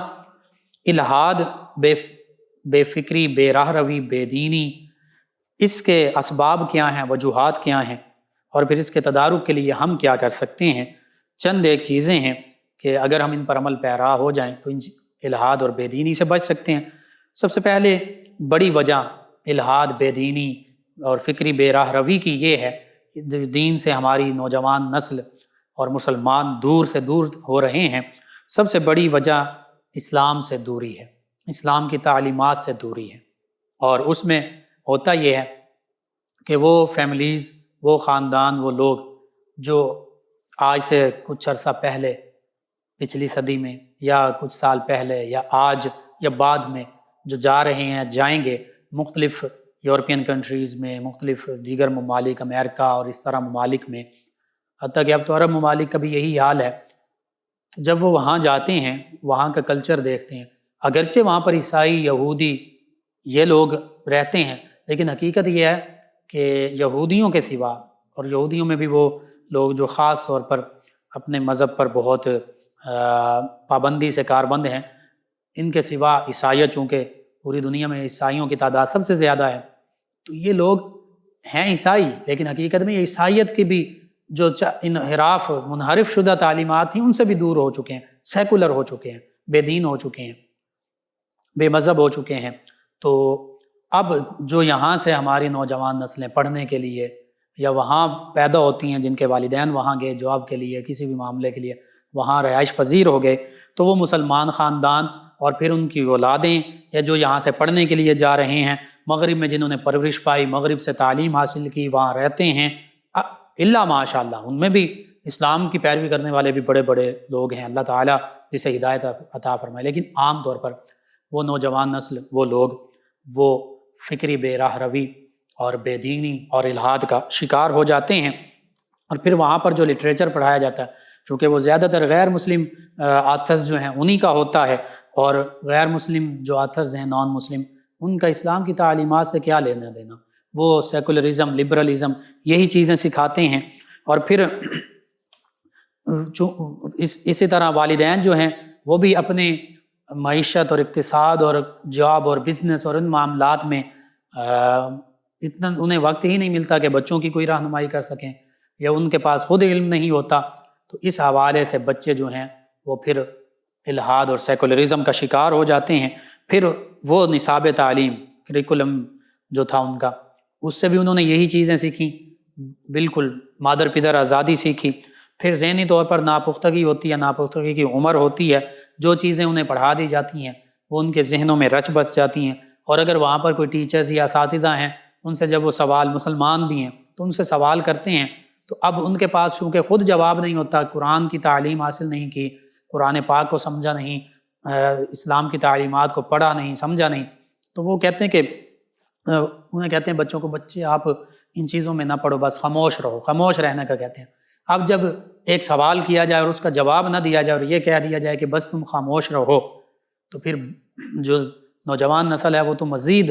الحاد، بے فکری، بے راہ روی، بے دینی، اس کے اسباب کیا ہیں، وجوہات کیا ہیں، اور پھر اس کے تدارک کے لیے ہم کیا کر سکتے ہیں۔ چند ایک چیزیں ہیں کہ اگر ہم ان پر عمل پیرا ہو جائیں تو ان الحاد اور بے دینی سے بچ سکتے ہیں۔ سب سے پہلے بڑی وجہ الحاد، بے دینی اور فکری بے راہ روی کی یہ ہے، دین سے ہماری نوجوان نسل اور مسلمان دور سے دور ہو رہے ہیں۔ سب سے بڑی وجہ اسلام سے دوری ہے، اسلام کی تعلیمات سے دوری ہے، اور اس میں ہوتا یہ ہے کہ وہ فیملیز، وہ خاندان، وہ لوگ جو آج سے کچھ عرصہ پہلے، پچھلی صدی میں یا کچھ سال پہلے یا آج یا بعد میں جو جا رہے ہیں، جائیں گے مختلف یورپین کنٹریز میں، مختلف دیگر ممالک، امریکہ اور اس طرح ممالک میں، حتیٰ کہ اب تو عرب ممالک کا بھی یہی حال ہے، تو جب وہ وہاں جاتے ہیں، وہاں کا کلچر دیکھتے ہیں، اگرچہ وہاں پر عیسائی، یہودی یہ لوگ رہتے ہیں، لیکن حقیقت یہ ہے کہ یہودیوں کے سوا، اور یہودیوں میں بھی وہ لوگ جو خاص طور پر اپنے مذہب پر بہت پابندی سے کاربند ہیں، ان کے سوا عیسائیت، چونکہ پوری دنیا میں عیسائیوں کی تعداد سب سے زیادہ ہے، تو یہ لوگ ہیں عیسائی، لیکن حقیقت میں یہ عیسائیت کی بھی جو انحراف، منحرف شدہ تعلیمات ہیں ان سے بھی دور ہو چکے ہیں، سیکولر ہو چکے ہیں، بے دین ہو چکے ہیں، بے مذہب ہو چکے ہیں۔ تو اب جو یہاں سے ہماری نوجوان نسلیں پڑھنے کے لیے یا وہاں پیدا ہوتی ہیں، جن کے والدین وہاں گئے جاب کے لیے، کسی بھی معاملے کے لیے وہاں رہائش پذیر ہو گئے، تو وہ مسلمان خاندان اور پھر ان کی اولادیں یا جو یہاں سے پڑھنے کے لیے جا رہے ہیں، مغرب میں جنہوں نے پرورش پائی، مغرب سے تعلیم حاصل کی، وہاں رہتے ہیں، اللہ ماشاء اللہ ان میں بھی اسلام کی پیروی کرنے والے بھی بڑے بڑے لوگ ہیں، اللہ تعالیٰ جسے ہدایت عطا فرمائے، لیکن عام طور پر وہ نوجوان نسل، وہ لوگ، وہ فکری بے راہ روی اور بے دینی اور الحاد کا شکار ہو جاتے ہیں۔ اور پھر وہاں پر جو لٹریچر پڑھایا جاتا ہے، چونکہ وہ زیادہ تر غیر مسلم آتھرز جو ہیں انہی کا ہوتا ہے، اور غیر مسلم جو آتھرز ہیں، نان مسلم، ان کا اسلام کی تعلیمات سے کیا لینا دینا، وہ سیکولرزم، لبرلزم یہی چیزیں سکھاتے ہیں۔ اور پھر اسی طرح والدین جو ہیں وہ بھی اپنے معیشت اور اقتصاد اور جاب اور بزنس اور ان معاملات میں اتنا انہیں وقت ہی نہیں ملتا کہ بچوں کی کوئی رہنمائی کر سکیں، یا ان کے پاس خود علم نہیں ہوتا، تو اس حوالے سے بچے جو ہیں وہ پھر الحاد اور سیکولرزم کا شکار ہو جاتے ہیں۔ پھر وہ نصاب تعلیم، کریکولم جو تھا ان کا، اس سے بھی انہوں نے یہی چیزیں سیکھیں، بالکل مادر پدر آزادی سیکھی۔ پھر ذہنی طور پر ناپختگی ہوتی ہے، ناپختگی کی عمر ہوتی ہے، جو چیزیں انہیں پڑھا دی جاتی ہیں وہ ان کے ذہنوں میں رچ بس جاتی ہیں، اور اگر وہاں پر کوئی ٹیچرز یا اساتذہ ہیں، ان سے جب وہ سوال، مسلمان بھی ہیں تو ان سے سوال کرتے ہیں، تو اب ان کے پاس چونکہ خود جواب نہیں ہوتا، قرآن کی تعلیم حاصل نہیں کی، قرآن پاک کو سمجھا نہیں، اسلام کی تعلیمات کو پڑھا نہیں، سمجھا نہیں، تو وہ کہتے ہیں کہ انہیں کہتے ہیں بچوں کو، بچے آپ ان چیزوں میں نہ پڑھو، بس خاموش رہو، خاموش رہنے کا کہتے ہیں۔ اب جب ایک سوال کیا جائے اور اس کا جواب نہ دیا جائے اور یہ کہہ دیا جائے کہ بس تم خاموش رہو، تو پھر جو نوجوان نسل ہے وہ تو مزید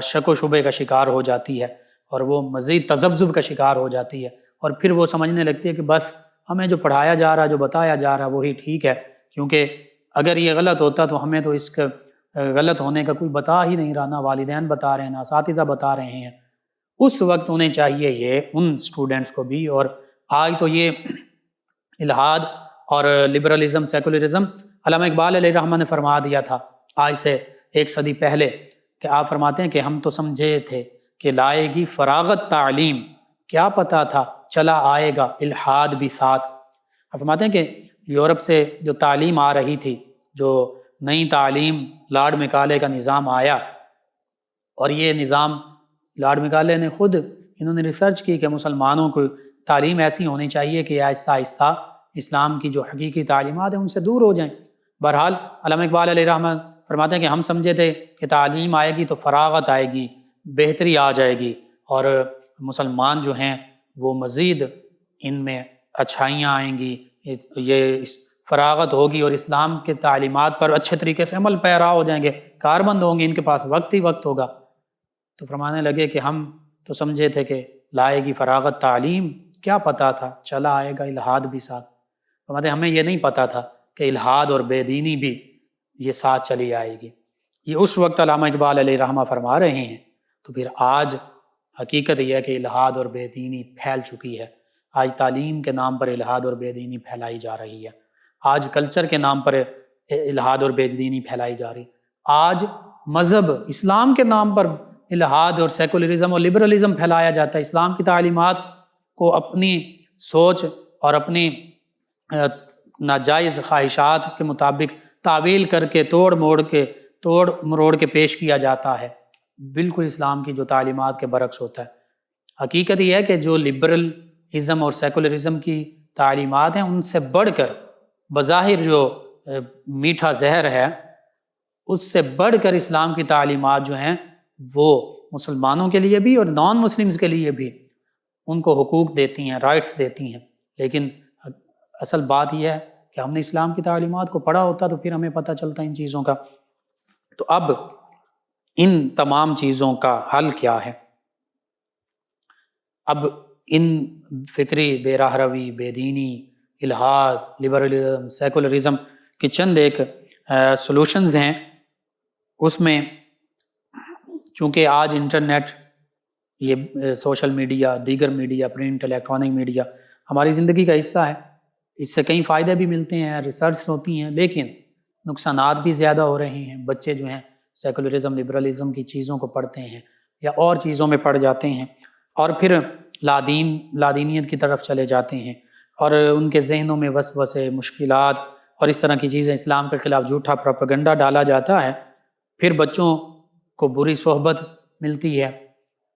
شک و شبے کا شکار ہو جاتی ہے، اور وہ مزید تذبذب کا شکار ہو جاتی ہے، اور پھر وہ سمجھنے لگتی ہے کہ بس ہمیں جو پڑھایا جا رہا، جو بتایا جا رہا وہی ٹھیک ہے، کیونکہ اگر یہ غلط ہوتا تو ہمیں تو اس کا غلط ہونے کا کوئی بتا ہی نہیں رہا، نہ والدین بتا رہے ہیں، نہ اساتذہ بتا رہے ہیں۔ اس وقت انہیں چاہیے، یہ ان اسٹوڈنٹس کو بھی، اور آج تو یہ الحاد اور لبرلزم، سیکولرزم، علامہ اقبال علیہ الرحمہ نے فرما دیا تھا آج سے 1 صدی پہلے، کہ آپ فرماتے ہیں کہ ہم تو سمجھے تھے کہ لائے گی فراغت تعلیم، کیا پتا تھا چلا آئے گا الحاد بھی ساتھ۔ آپ فرماتے ہیں کہ یورپ سے جو تعلیم آ رہی تھی، جو نئی تعلیم، لارڈ میکالے کا نظام آیا، اور یہ نظام لارڈ میکالے نے خود، انہوں نے ریسرچ کی کہ مسلمانوں کو تعلیم ایسی ہونی چاہیے کہ آہستہ آہستہ اسلام کی جو حقیقی تعلیمات ہیں ان سے دور ہو جائیں۔ بہرحال علامہ اقبال علیہ الرحمہ فرماتے ہیں کہ ہم سمجھے تھے کہ تعلیم آئے گی تو فراغت آئے گی، بہتری آ جائے گی، اور مسلمان جو ہیں وہ مزید ان میں اچھائیاں آئیں گی، یہ فراغت ہوگی، اور اسلام کے تعلیمات پر اچھے طریقے سے عمل پیرا ہو جائیں گے، کاربند ہوں گے، ان کے پاس وقت ہی وقت ہوگا۔ تو فرمانے لگے کہ ہم تو سمجھے تھے کہ لائے گی فراغت تعلیم، کیا پتا تھا چلا آئے گا الحاد بھی ساتھ۔ فرماتے ہمیں یہ نہیں پتا تھا کہ الحاد اور بے دینی بھی یہ ساتھ چلی آئے گی۔ یہ اس وقت علامہ اقبال علیہ الرحمہ فرما رہے ہیں، تو پھر آج حقیقت یہ ہے کہ الحاد اور بے دینی پھیل چکی ہے۔ آج تعلیم کے نام پر الحاد اور بے دینی پھیلائی جا رہی ہے، آج کلچر کے نام پر الحاد اور بے دینی پھیلائی جا رہی ہے، آج مذہب اسلام کے نام پر الحاد اور سیکولرزم اور لبرلزم پھیلایا جاتا ہے۔ اسلام کی تعلیمات کو اپنی سوچ اور اپنی ناجائز خواہشات کے مطابق تعویل کر کے توڑ مروڑ کے پیش کیا جاتا ہے، بالکل اسلام کی جو تعلیمات کے برعکس ہوتا ہے۔ حقیقت یہ ہے کہ جو لبرلزم اور سیکولرزم کی تعلیمات ہیں ان سے بڑھ کر، بظاہر جو میٹھا زہر ہے، اس سے بڑھ کر اسلام کی تعلیمات جو ہیں وہ مسلمانوں کے لیے بھی اور نان مسلمز کے لیے بھی ان کو حقوق دیتی ہیں، رائٹس دیتی ہیں، لیکن اصل بات یہ ہے کہ ہم نے اسلام کی تعلیمات کو پڑھا ہوتا تو پھر ہمیں پتہ چلتا ان چیزوں کا۔ تو اب ان تمام چیزوں کا حل کیا ہے؟ اب ان فکری بے راہ روی، بے دینی، الحاد، لبرلزم، سیکولرزم کی چند ایک سولوشنز ہیں۔ اس میں چونکہ آج انٹرنیٹ، یہ سوشل میڈیا، دیگر میڈیا، پرنٹ، الیکٹرانک میڈیا ہماری زندگی کا حصہ ہے، اس سے کئی فائدے بھی ملتے ہیں، ریسرچ ہوتی ہیں، لیکن نقصانات بھی زیادہ ہو رہے ہیں۔ بچے جو ہیں سیکولرزم، لبرلزم کی چیزوں کو پڑھتے ہیں یا اور چیزوں میں پڑھ جاتے ہیں، اور پھر لادینیت کی طرف چلے جاتے ہیں، اور ان کے ذہنوں میں وسوسے، مشکلات اور اس طرح کی چیزیں، اسلام کے خلاف جھوٹا پروپیگنڈا ڈالا جاتا ہے۔ پھر بچوں کو بری صحبت ملتی ہے،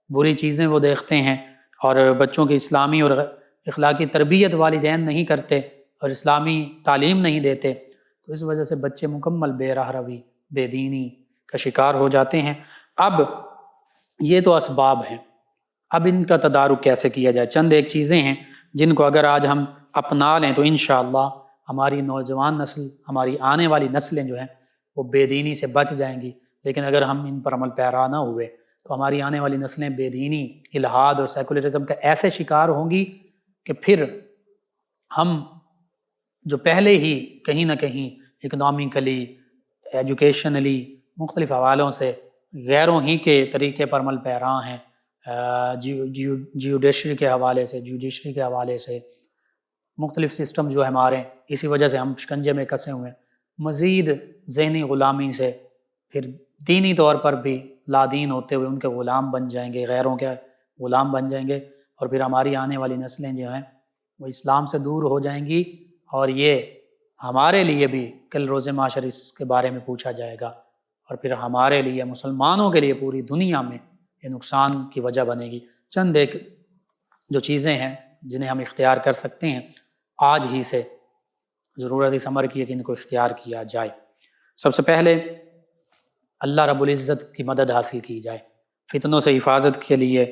بری چیزیں وہ دیکھتے ہیں، اور بچوں کی اسلامی اور اخلاقی تربیت والدین نہیں کرتے اور اسلامی تعلیم نہیں دیتے، تو اس وجہ سے بچے مکمل بے راہ روی، بے دینی کا شکار ہو جاتے ہیں۔ اب یہ تو اسباب ہیں، اب ان کا تدارک کیسے کیا جائے؟ چند ایک چیزیں ہیں جن کو اگر آج ہم اپنا لیں تو انشاءاللہ ہماری نوجوان نسل، ہماری آنے والی نسلیں جو ہیں وہ بے دینی سے بچ جائیں گی۔ لیکن اگر ہم ان پر عمل پیرا نہ ہوئے تو ہماری آنے والی نسلیں بے دینی، الحاد اور سیکولرزم کا ایسے شکار ہوں گی کہ پھر ہم جو پہلے ہی کہیں نہ کہیں اکنامکلی، ایجوکیشنلی، مختلف حوالوں سے غیروں ہی کے طریقے پر عمل پیرا ہیں، جیوڈیشری کے حوالے سے مختلف سسٹم جو ہے ہمارے، اسی وجہ سے ہم شکنجے میں کسے ہوئے ہیں۔ مزید ذہنی غلامی سے پھر دینی طور پر بھی لادین ہوتے ہوئے ان کے غلام بن جائیں گے، غیروں کے غلام بن جائیں گے، اور پھر ہماری آنے والی نسلیں جو ہیں وہ اسلام سے دور ہو جائیں گی، اور یہ ہمارے لیے بھی کل روز معاشر اس کے بارے میں پوچھا جائے گا، اور پھر ہمارے لیے، مسلمانوں کے لیے پوری دنیا میں یہ نقصان کی وجہ بنے گی۔ چند ایک جو چیزیں ہیں جنہیں ہم اختیار کر سکتے ہیں، آج ہی سے ضرورت اس امر کی ہے کہ ان کو اختیار کیا جائے۔ سب سے پہلے اللہ رب العزت کی مدد حاصل کی جائے، فتنوں سے حفاظت کے لیے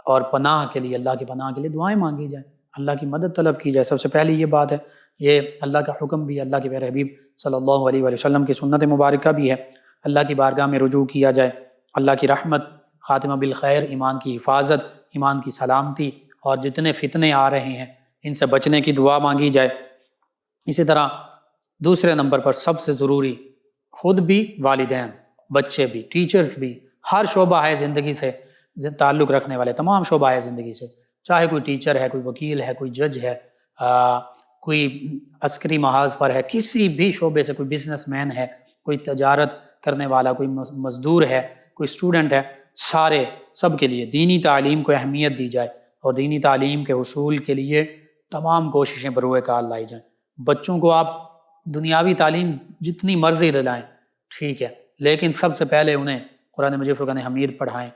اور پناہ کے لیے، اللہ کی پناہ کے لیے دعائیں مانگی جائیں، اللہ کی مدد طلب کی جائے۔ سب سے پہلی یہ بات ہے، یہ اللہ کا حکم بھی ہے، اللہ کے پیارے حبیب صلی اللہ علیہ وآلہ وسلم کی سنت مبارکہ بھی ہے، اللہ کی بارگاہ میں رجوع کیا جائے، اللہ کی رحمت، خاتمہ بالخیر، ایمان کی حفاظت، ایمان کی سلامتی، اور جتنے فتنے آ رہے ہیں ان سے بچنے کی دعا مانگی جائے۔ اسی طرح دوسرے نمبر پر سب سے ضروری، خود بھی، والدین، بچے بھی، ٹیچرز بھی، ہر شعبہ ہے زندگی سے تعلق رکھنے والے، تمام شعبہ ہے زندگی سے، چاہے کوئی ٹیچر ہے، کوئی وکیل ہے، کوئی جج ہے، کوئی عسکری محاذ پر ہے، کسی بھی شعبے سے، کوئی بزنس مین ہے، کوئی تجارت کرنے والا، کوئی مزدور ہے، کوئی اسٹوڈنٹ ہے، سب کے لیے دینی تعلیم کو اہمیت دی جائے، اور دینی تعلیم کے حصول کے لیے تمام کوششیں بروئے کار لائی جائیں۔ بچوں کو آپ دنیاوی تعلیم جتنی مرضی دلائیں، ٹھیک ہے، لیکن سب سے پہلے انہیں قرآن مجید فرقان حمید پڑھائیں،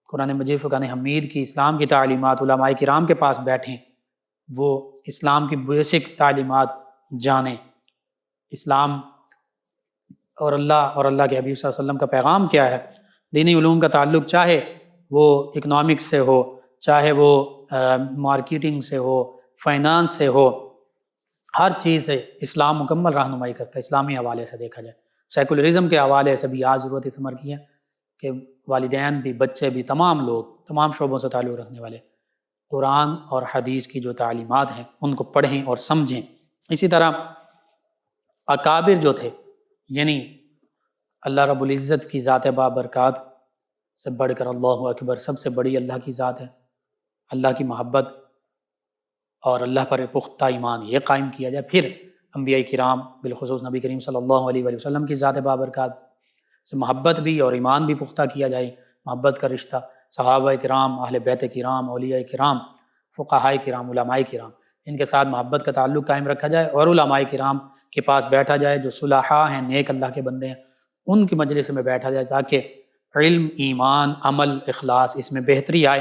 قرآن مجید فرقان حمید کی اسلام کی تعلیمات، علماء کرام کے پاس بیٹھیں، وہ اسلام کی بیسک تعلیمات جانیں، اسلام اور اللہ کے حبیب صلی اللہ علیہ وسلم کا پیغام کیا ہے۔ دینی علوم کا تعلق چاہے وہ اکنامکس سے ہو، چاہے وہ مارکیٹنگ سے ہو، فائنانس سے ہو، ہر چیز سے اسلام مکمل رہنمائی کرتا ہے، اسلامی حوالے سے دیکھا جائے۔ سیکولرزم کے حوالے سے بھی آج ضرورت اس امر کی ہے کہ والدین بھی، بچے بھی، تمام لوگ، تمام شعبوں سے تعلق رکھنے والے قرآن اور حدیث کی جو تعلیمات ہیں ان کو پڑھیں اور سمجھیں۔ اسی طرح اکابر جو تھے، یعنی اللہ رب العزت کی ذات بابرکات سے بڑھ کر اللہ اکبر، سب سے بڑی اللہ کی ذات ہے، اللہ کی محبت اور اللہ پر پختہ ایمان یہ قائم کیا جائے۔ پھر انبیاء کرام، بالخصوص نبی کریم صلی اللہ علیہ وآلہ وسلم کی ذات بابرکات سے محبت بھی اور ایمان بھی پختہ کیا جائے، محبت کا رشتہ صحابہ کرام، اہل بیت کرام، اولیاء کرام، فقہاء کرام، علماء کرام، ان کے ساتھ محبت کا تعلق قائم رکھا جائے، اور علماء کرام کے پاس بیٹھا جائے جو صلحاء ہیں، نیک اللہ کے بندے ہیں، ان کی مجلس میں بیٹھا جائے تاکہ علم، ایمان، عمل، اخلاص اس میں بہتری آئے۔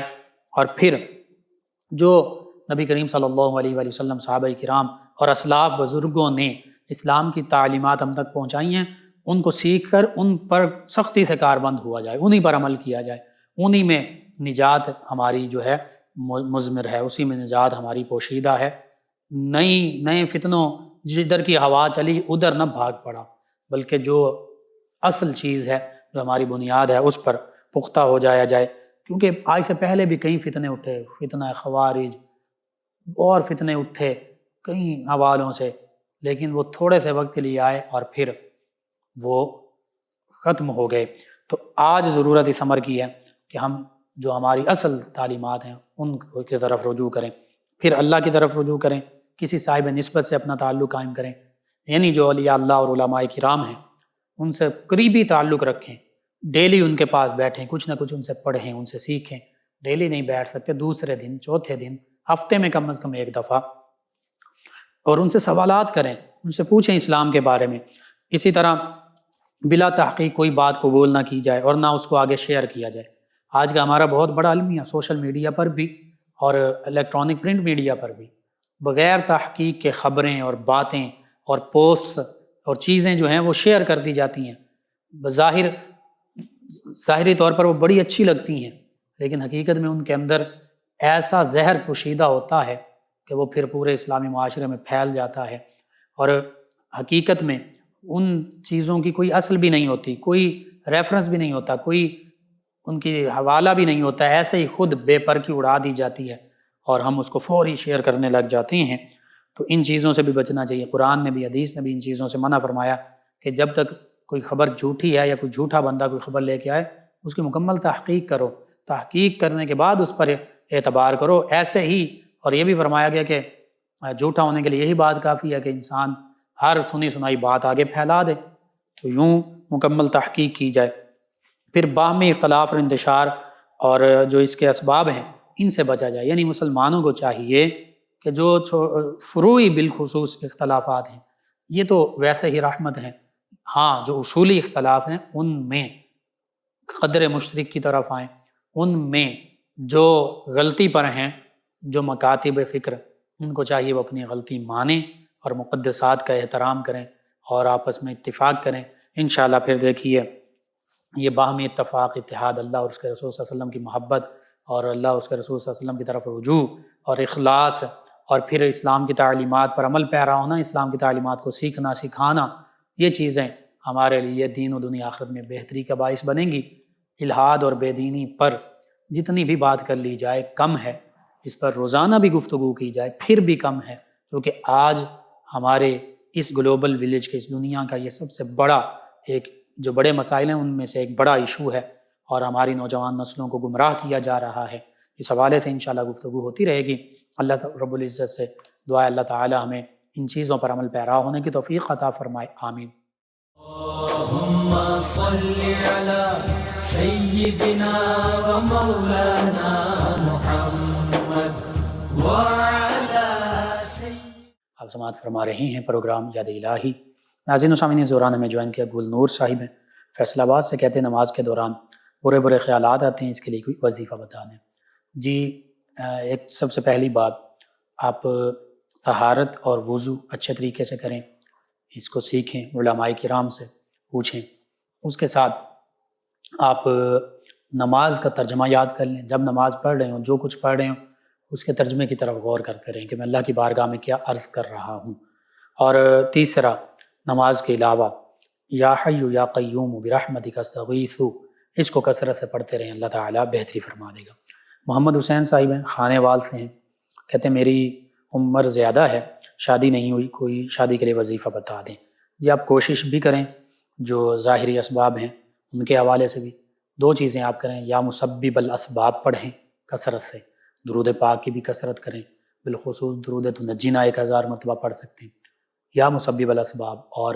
اور پھر جو نبی کریم صلی اللہ علیہ وآلہ وسلم، صحابہ کرام اور اسلاف بزرگوں نے اسلام کی تعلیمات ہم تک پہنچائی ہیں، ان کو سیکھ کر ان پر سختی سے کاربند ہوا جائے، انہی پر عمل کیا جائے، انہی میں نجات ہماری جو ہے مضمر ہے، اسی میں نجات ہماری پوشیدہ ہے۔ نئے فتنوں جدھر کی ہوا چلی ادھر نہ بھاگ پڑا، بلکہ جو اصل چیز ہے، جو ہماری بنیاد ہے، اس پر پختہ ہو جایا جائے۔ کیونکہ آج سے پہلے بھی کئی فتنے اٹھے، فتنہ خوارج اور فتنے اٹھے کئی حوالوں سے، لیکن وہ تھوڑے سے وقت کے لیے آئے اور پھر وہ ختم ہو گئے۔ تو آج ضرورت اس امر کی ہے کہ ہم جو ہماری اصل تعلیمات ہیں ان کی طرف رجوع کریں، پھر اللہ کی طرف رجوع کریں، کسی صاحب نسبت سے اپنا تعلق قائم کریں، یعنی جو اولیاء اللہ اور علماء کرام ہیں ان سے قریبی تعلق رکھیں، ڈیلی ان کے پاس بیٹھیں، کچھ نہ کچھ ان سے پڑھیں، ان سے سیکھیں۔ ڈیلی نہیں بیٹھ سکتے، دوسرے دن، چوتھے دن، ہفتے میں کم از کم ایک دفعہ، اور ان سے سوالات کریں، ان سے پوچھیں اسلام کے بارے میں۔ اسی طرح بلا تحقیق کوئی بات قبول نہ کی جائے اور نہ اس کو آگے شیئر کیا جائے۔ آج کا ہمارا بہت بڑا المیہ سوشل میڈیا پر بھی اور الیکٹرانک پرنٹ میڈیا پر بھی بغیر تحقیق کے خبریں اور باتیں اور پوسٹس اور چیزیں جو ہیں وہ شیئر کر دی جاتی ہیں، ظاہری طور پر وہ بڑی اچھی لگتی ہیں، لیکن حقیقت میں ان کے اندر ایسا زہر پوشیدہ ہوتا ہے کہ وہ پھر پورے اسلامی معاشرے میں پھیل جاتا ہے، اور حقیقت میں ان چیزوں کی کوئی اصل بھی نہیں ہوتی، کوئی ریفرنس بھی نہیں ہوتا، کوئی ان کی حوالہ بھی نہیں ہوتا، ایسے ہی خود بے پر کی اڑا دی جاتی ہے اور ہم اس کو فوری شیئر کرنے لگ جاتے ہیں۔ تو ان چیزوں سے بھی بچنا چاہیے۔ قرآن نے بھی، حدیث نے بھی ان چیزوں سے منع فرمایا کہ جب تک کوئی خبر جھوٹی ہے یا کوئی جھوٹا بندہ کوئی خبر لے کے آئے اس کی مکمل تحقیق کرو، تحقیق کرنے کے بعد اس پر اعتبار کرو۔ ایسے ہی، اور یہ بھی فرمایا گیا کہ جھوٹا ہونے کے لیے یہی بات کافی ہے کہ انسان ہر سنی سنائی بات آگے پھیلا دے، تو یوں مکمل تحقیق کی جائے۔ پھر باہمی اختلاف اور انتشار اور جو اس کے اسباب ہیں ان سے بچا جائے، یعنی مسلمانوں کو چاہیے کہ جو فروعی بالخصوص اختلافات ہیں یہ تو ویسے ہی رحمت ہیں، ہاں جو اصولی اختلاف ہیں ان میں قدر مشترک کی طرف آئیں، ان میں جو غلطی پر ہیں، جو مکاتب فکر، ان کو چاہیے وہ اپنی غلطی مانیں اور مقدسات کا احترام کریں اور آپس میں اتفاق کریں۔ انشاءاللہ پھر دیکھیے یہ باہمی اتفاق، اتحاد، اللہ اور اس کے رسول صلی اللہ علیہ وسلم کی محبت اور اللہ اور اس کے رسول صلی اللہ علیہ وسلم کی طرف رجوع اور اخلاص، اور پھر اسلام کی تعلیمات پر عمل پیرا ہونا، اسلام کی تعلیمات کو سیکھنا سکھانا، یہ چیزیں ہمارے لیے دین و دنیا آخرت میں بہتری کا باعث بنیں گی۔ الحاد اور بے دینی پر جتنی بھی بات کر لی جائے کم ہے، اس پر روزانہ بھی گفتگو کی جائے پھر بھی کم ہے، کیونکہ آج ہمارے اس گلوبل ولیج کے، اس دنیا کا یہ سب سے بڑا ایک جو بڑے مسائل ہیں ان میں سے ایک بڑا ایشو ہے، اور ہماری نوجوان نسلوں کو گمراہ کیا جا رہا ہے۔ اس حوالے سے انشاءاللہ گفتگو ہوتی رہے گی۔ اللہ رب العزت سے دعا اللہ تعالی ہمیں ان چیزوں پر عمل پیرا ہونے کی توفیق عطا فرمائے، آمین۔ اللہم صلی علی سیدنا و مولانا محمد وعلی آپ سماعت فرما رہے ہیں پروگرام یاد الہی۔ ناظرین و سامعین، زوران ہمیں جوائن کیا گل نور صاحب ہیں، فیصل آباد سے، کہتے ہیں نماز کے دوران برے خیالات آتے ہیں، اس کے لیے کوئی وظیفہ بتا دیں۔ جی، ایک سب سے پہلی بات، آپ طہارت اور وضو اچھے طریقے سے کریں، اس کو سیکھیں، علماء کرام سے پوچھیں۔ اس کے ساتھ آپ نماز کا ترجمہ یاد کر لیں، جب نماز پڑھ رہے ہوں، جو کچھ پڑھ رہے ہوں اس کے ترجمے کی طرف غور کرتے رہیں کہ میں اللہ کی بارگاہ میں کیا عرض کر رہا ہوں۔ اور تیسرا، نماز کے علاوہ یا حی یا قیوم برحمتک استغیث، اس کو کثرت سے پڑھتے رہیں، اللہ تعالیٰ بہتری فرما دے گا۔ محمد حسین صاحب ہیں، خانے وال سے ہیں، کہتے ہیں میری عمر زیادہ ہے، شادی نہیں ہوئی، کوئی شادی کے لیے وظیفہ بتا دیں۔ جی، آپ کوشش بھی کریں، جو ظاہری اسباب ہیں ان کے حوالے سے بھی دو چیزیں آپ کریں، یا مسبب الاسباب پڑھیں کثرت سے، درود پاک کی بھی کثرت کریں، بالخصوص درود تنجینا 1000 مرتبہ پڑھ سکتے ہیں، یا مسبب الاسباب، اور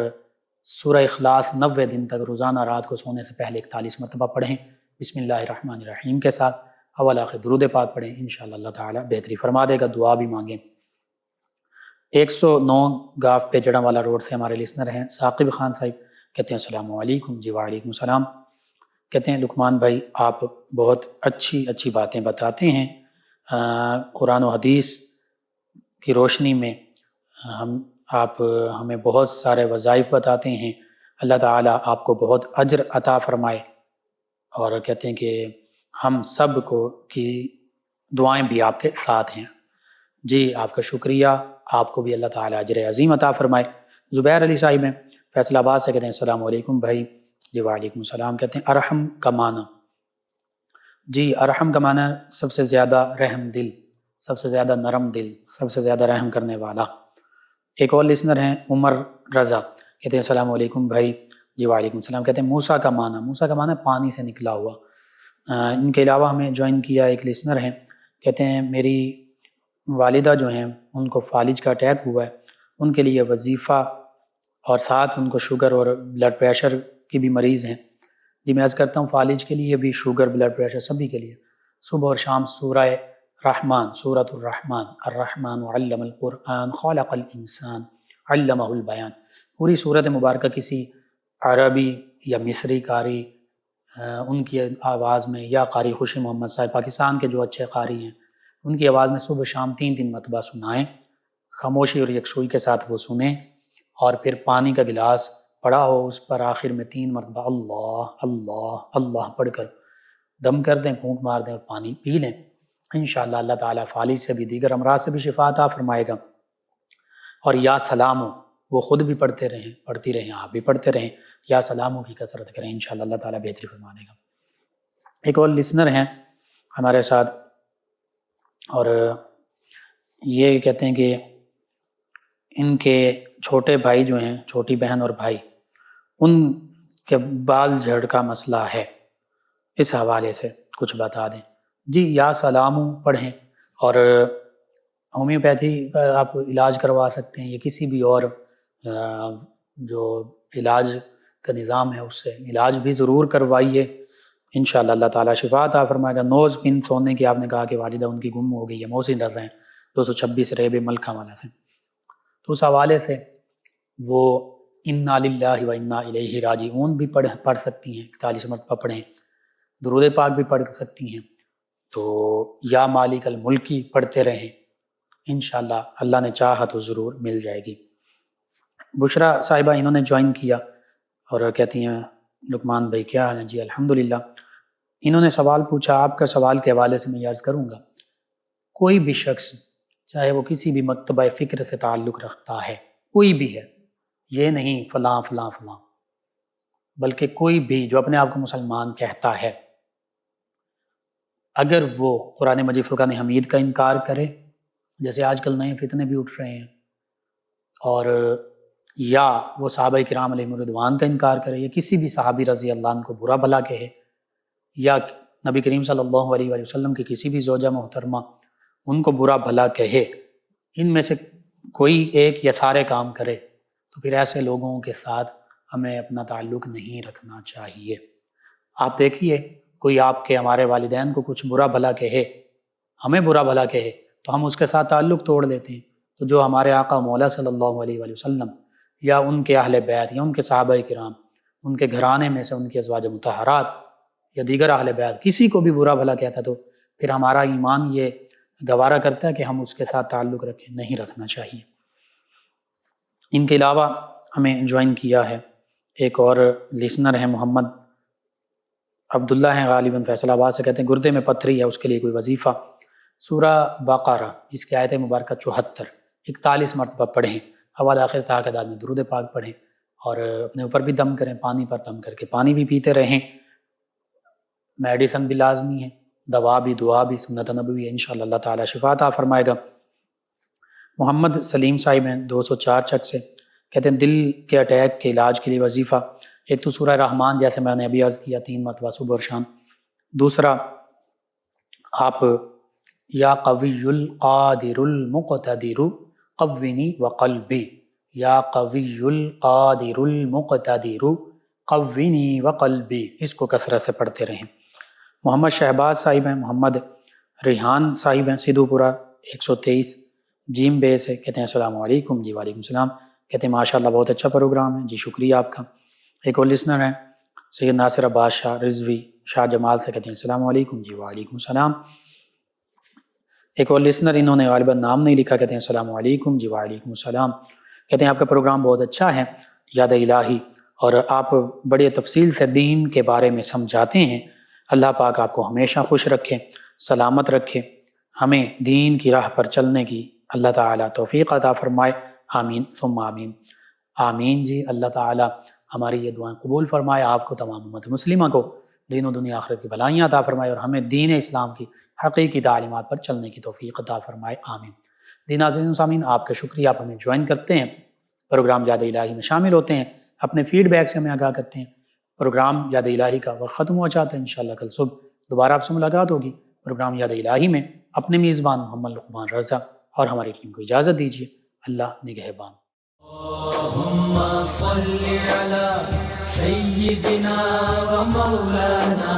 سورہ اخلاص 90 دن تک روزانہ رات کو سونے سے پہلے 41 مرتبہ پڑھیں بسم اللہ الرحمن الرحیم کے ساتھ، اول آخر درود پاک پڑھیں، انشاءاللہ اللہ تعالیٰ بہتری فرما دے گا۔ دعا بھی مانگیں۔ 109 گاف پہ جڑا والا روڈ سے ہمارے لسنر ہیں ثاقب خان صاحب، کہتے ہیں السلام علیکم۔ جی وعلیکم السلام۔ کہتے ہیں لقمان بھائی آپ بہت اچھی باتیں بتاتے ہیں، قرآن و حدیث کی روشنی میں آپ ہمیں بہت سارے وظائف بتاتے ہیں، اللہ تعالیٰ آپ کو بہت اجر عطا فرمائے، اور کہتے ہیں کہ ہم سب کو کی دعائیں بھی آپ کے ساتھ ہیں۔ جی آپ کا شکریہ، آپ کو بھی اللہ تعالیٰ اجر عظیم عطا فرمائے۔ زبیر علی صاحب ہیں فیصل آباد سے، کہتے ہیں السلام علیکم بھائی۔ جی وعلیکم السلام۔ کہتے ہیں ارحم کا معنی، جی ارحم کا معنی سب سے زیادہ رحم دل، سب سے زیادہ نرم دل، سب سے زیادہ رحم کرنے والا۔ ایک اور لسنر ہیں عمر رضا، کہتے ہیں السلام علیکم بھائی۔ جی وعلیکم السلام۔ کہتے ہیں موسیٰ کا معنی، موسیٰ کا معنی پانی سے نکلا ہوا۔ ان کے علاوہ ہمیں جوائن کیا ایک لسنر ہیں، کہتے ہیں میری والدہ جو ہیں ان کو فالج کا اٹیک ہوا ہے، ان کے لیے وظیفہ اور ساتھ ان کو شوگر اور بلڈ پریشر کی بھی مریض ہیں۔ جی میں عرض کرتا ہوں فالج کے لیے بھی، شوگر بلڈ پریشر سبھی کے لیے صبح اور شام سورہ رحمان، سورۃ الرحمن، الرحمن علم القرآن خلق الانسان علمہ البیان، پوری سورت مبارکہ کسی عربی یا مصری قاری ان کی آواز میں، یا قاری خوشی محمد صاحب پاکستان کے جو اچھے قاری ہیں ان کی آواز میں صبح شام 3 مرتبہ سنائیں، خاموشی اور یکسوئی کے ساتھ وہ سنیں، اور پھر پانی کا گلاس پڑا ہو اس پر آخر میں 3 مرتبہ اللہ اللہ اللہ پڑھ کر دم کر دیں، پھونک مار دیں اور پانی پی لیں۔ انشاءاللہ اللہ تعالیٰ فالج سے بھی دیگر امراض سے بھی شفا عطا فرمائے گا۔ اور یا سلامو وہ خود بھی پڑھتے رہیں، پڑھتی رہیں، آپ بھی پڑھتے رہیں، یا سلامو کی کثرت کریں، انشاءاللہ اللہ تعالیٰ بہتری فرما دے گا۔ ایک اور لسنر ہیں ہمارے ساتھ، اور یہ کہتے ہیں کہ ان کے چھوٹے بھائی جو ہیں، چھوٹی بہن اور بھائی، ان کے بال جھڑ کا مسئلہ ہے، اس حوالے سے کچھ بتا دیں۔ جی یا سلامو پڑھیں، اور ہومیوپیتھی کا آپ علاج کروا سکتے ہیں، یا کسی بھی اور جو علاج کا نظام ہے اس سے علاج بھی ضرور کروائیے، انشاءاللہ اللہ تعالیٰ شفا عطا فرمائے گا۔ نوز پن سونے کی آپ نے کہا کہ والدہ ان کی گم ہو گئی ہے، محسن رضا ہیں 226 ریب ملکہ والا سے، تو اس حوالے سے وہ انا للہ و انا الیہ راجعون بھی پڑھ سکتی ہیں، 41 مرتبہ پڑھیں، درود پاک بھی پڑھ سکتی ہیں، تو یا مالک الملکی پڑھتے رہیں، انشاءاللہ اللہ نے چاہا تو ضرور مل جائے گی۔ بشرا صاحبہ انہوں نے جوائن کیا اور کہتی ہیں لقمان بھائی کیا حال ہے؟ جی الحمدللہ۔ انہوں نے سوال پوچھا، آپ کا سوال کے حوالے سے میں عرض کروں گا، کوئی بھی شخص چاہے وہ کسی بھی مکتبہ فکر سے تعلق رکھتا ہے، کوئی بھی ہے، یہ نہیں فلاں فلاں فلاں، بلکہ کوئی بھی جو اپنے آپ کو مسلمان کہتا ہے، اگر وہ قرآن مجید فرقان حمید کا انکار کرے، جیسے آج کل نئے فتنے بھی اٹھ رہے ہیں، اور یا وہ صحابہ کرام علیہم رضوان کا انکار کرے، یا کسی بھی صحابی رضی اللہ عنہ کو برا بھلا کہے، یا نبی کریم صلی اللہ علیہ وآلہ وسلم کی کسی بھی زوجہ محترمہ ان کو برا بھلا کہے، ان میں سے کوئی ایک یا سارے کام کرے، تو پھر ایسے لوگوں کے ساتھ ہمیں اپنا تعلق نہیں رکھنا چاہیے۔ آپ دیکھیے کوئی آپ کے ہمارے والدین کو کچھ برا بھلا کہے، ہمیں برا بھلا کہے، تو ہم اس کے ساتھ تعلق توڑ دیتے ہیں۔ تو جو ہمارے آقا مولا صلی اللہ علیہ وآلہ وسلم یا ان کے اہل بیت یا ان کے صحابہ کرام، ان کے گھرانے میں سے ان کے ازواج مطہرات یا دیگر اہل بیت کسی کو بھی برا بھلا کہتا تو پھر ہمارا ایمان یہ گوارا کرتا ہے کہ ہم اس کے ساتھ تعلق رکھیں، نہیں رکھنا چاہیے۔ ان کے علاوہ ہمیں جوائن کیا ہے ایک اور لسنر ہیں محمد عبداللہ ہیں، غالباً فیصل آباد سے، کہتے ہیں گردے میں پتھری ہے، اس کے لیے کوئی وظیفہ، سورہ بقرہ اس کی آیت مبارکہ 74 41 مرتبہ پڑھیں، اول آخر تعداد میں درود پاک پڑھیں، اور اپنے اوپر بھی دم کریں، پانی پر دم کر کے پانی بھی پیتے رہیں۔ میڈیسن بھی لازمی ہے، دوا بھی، دعا بھی، سنت نبوی ہے، انشاءاللہ اللہ تعالیٰ شفا عطا فرمائے گا۔ محمد سلیم صاحب ہیں 204 چک سے، کہتے ہیں دل کے اٹیک کے علاج کے لیے وظیفہ، ایک تو سورہ رحمان جیسے میں نے ابھی عرض کیا 3 مرتبہ صبح اور شام، دوسرا آپ یا قوی القادر المقتدر قونی وقلبی، یا قوی القادر المقتدر قونی وقلبی، اس کو کثرت سے پڑھتے رہیں۔ محمد شہباز صاحب ہیں، محمد ریحان صاحب ہیں سیدھو پورہ 123 جیم بے سے، کہتے ہیں السلام علیکم۔ جی وعلیکم السلام۔ کہتے ہیں ماشاءاللہ بہت اچھا پروگرام ہے، جی شکریہ آپ کا۔ ایک اور لسنر ہیں سید ناصر عباس شاہ رضوی شاہ جمال سے، کہتے ہیں السلام علیکم۔ جی وعلیکم السلام۔ ایک اور لسنر انہوں نے غالباً نام نہیں لکھا، کہتے ہیں السلام علیکم۔ جی وعلیکم السلام۔ کہتے ہیں آپ کا پروگرام بہت اچھا ہے، یاد الہی، اور آپ بڑی تفصیل سے دین کے بارے میں سمجھاتے ہیں۔ اللہ پاک آپ کو ہمیشہ خوش رکھے، سلامت رکھے، ہمیں دین کی راہ پر چلنے کی اللہ تعالیٰ توفیق عطا فرمائے، آمین ثم آمین۔ آمین جی، اللہ تعالیٰ ہماری یہ دعائیں قبول فرمائے، آپ کو تمام امت مسلمہ کو دین و دنیا آخرت کی بھلائیاں عطا فرمائے، اور ہمیں دین اسلام کی حقیقی تعلیمات پر چلنے کی توفیق عطا فرمائے، آمین۔ دین عزیز و سامعین، آپ کا شکریہ، آپ ہمیں جوائن کرتے ہیں، پروگرام یاد الہی میں شامل ہوتے ہیں، اپنے فیڈ بیک سے ہمیں آگاہ کرتے ہیں۔ پروگرام یاد الہی کا وقت ختم ہو جاتا ہے، انشاءاللہ کل صبح دوبارہ آپ سے ملاقات ہوگی پروگرام یاد الہی میں۔ اپنے میزبان محمد لقمان رضا اور ہماری ٹیم کو اجازت دیجیے، اللہ نگہبان۔ اللهم صل على سيدنا ومولانا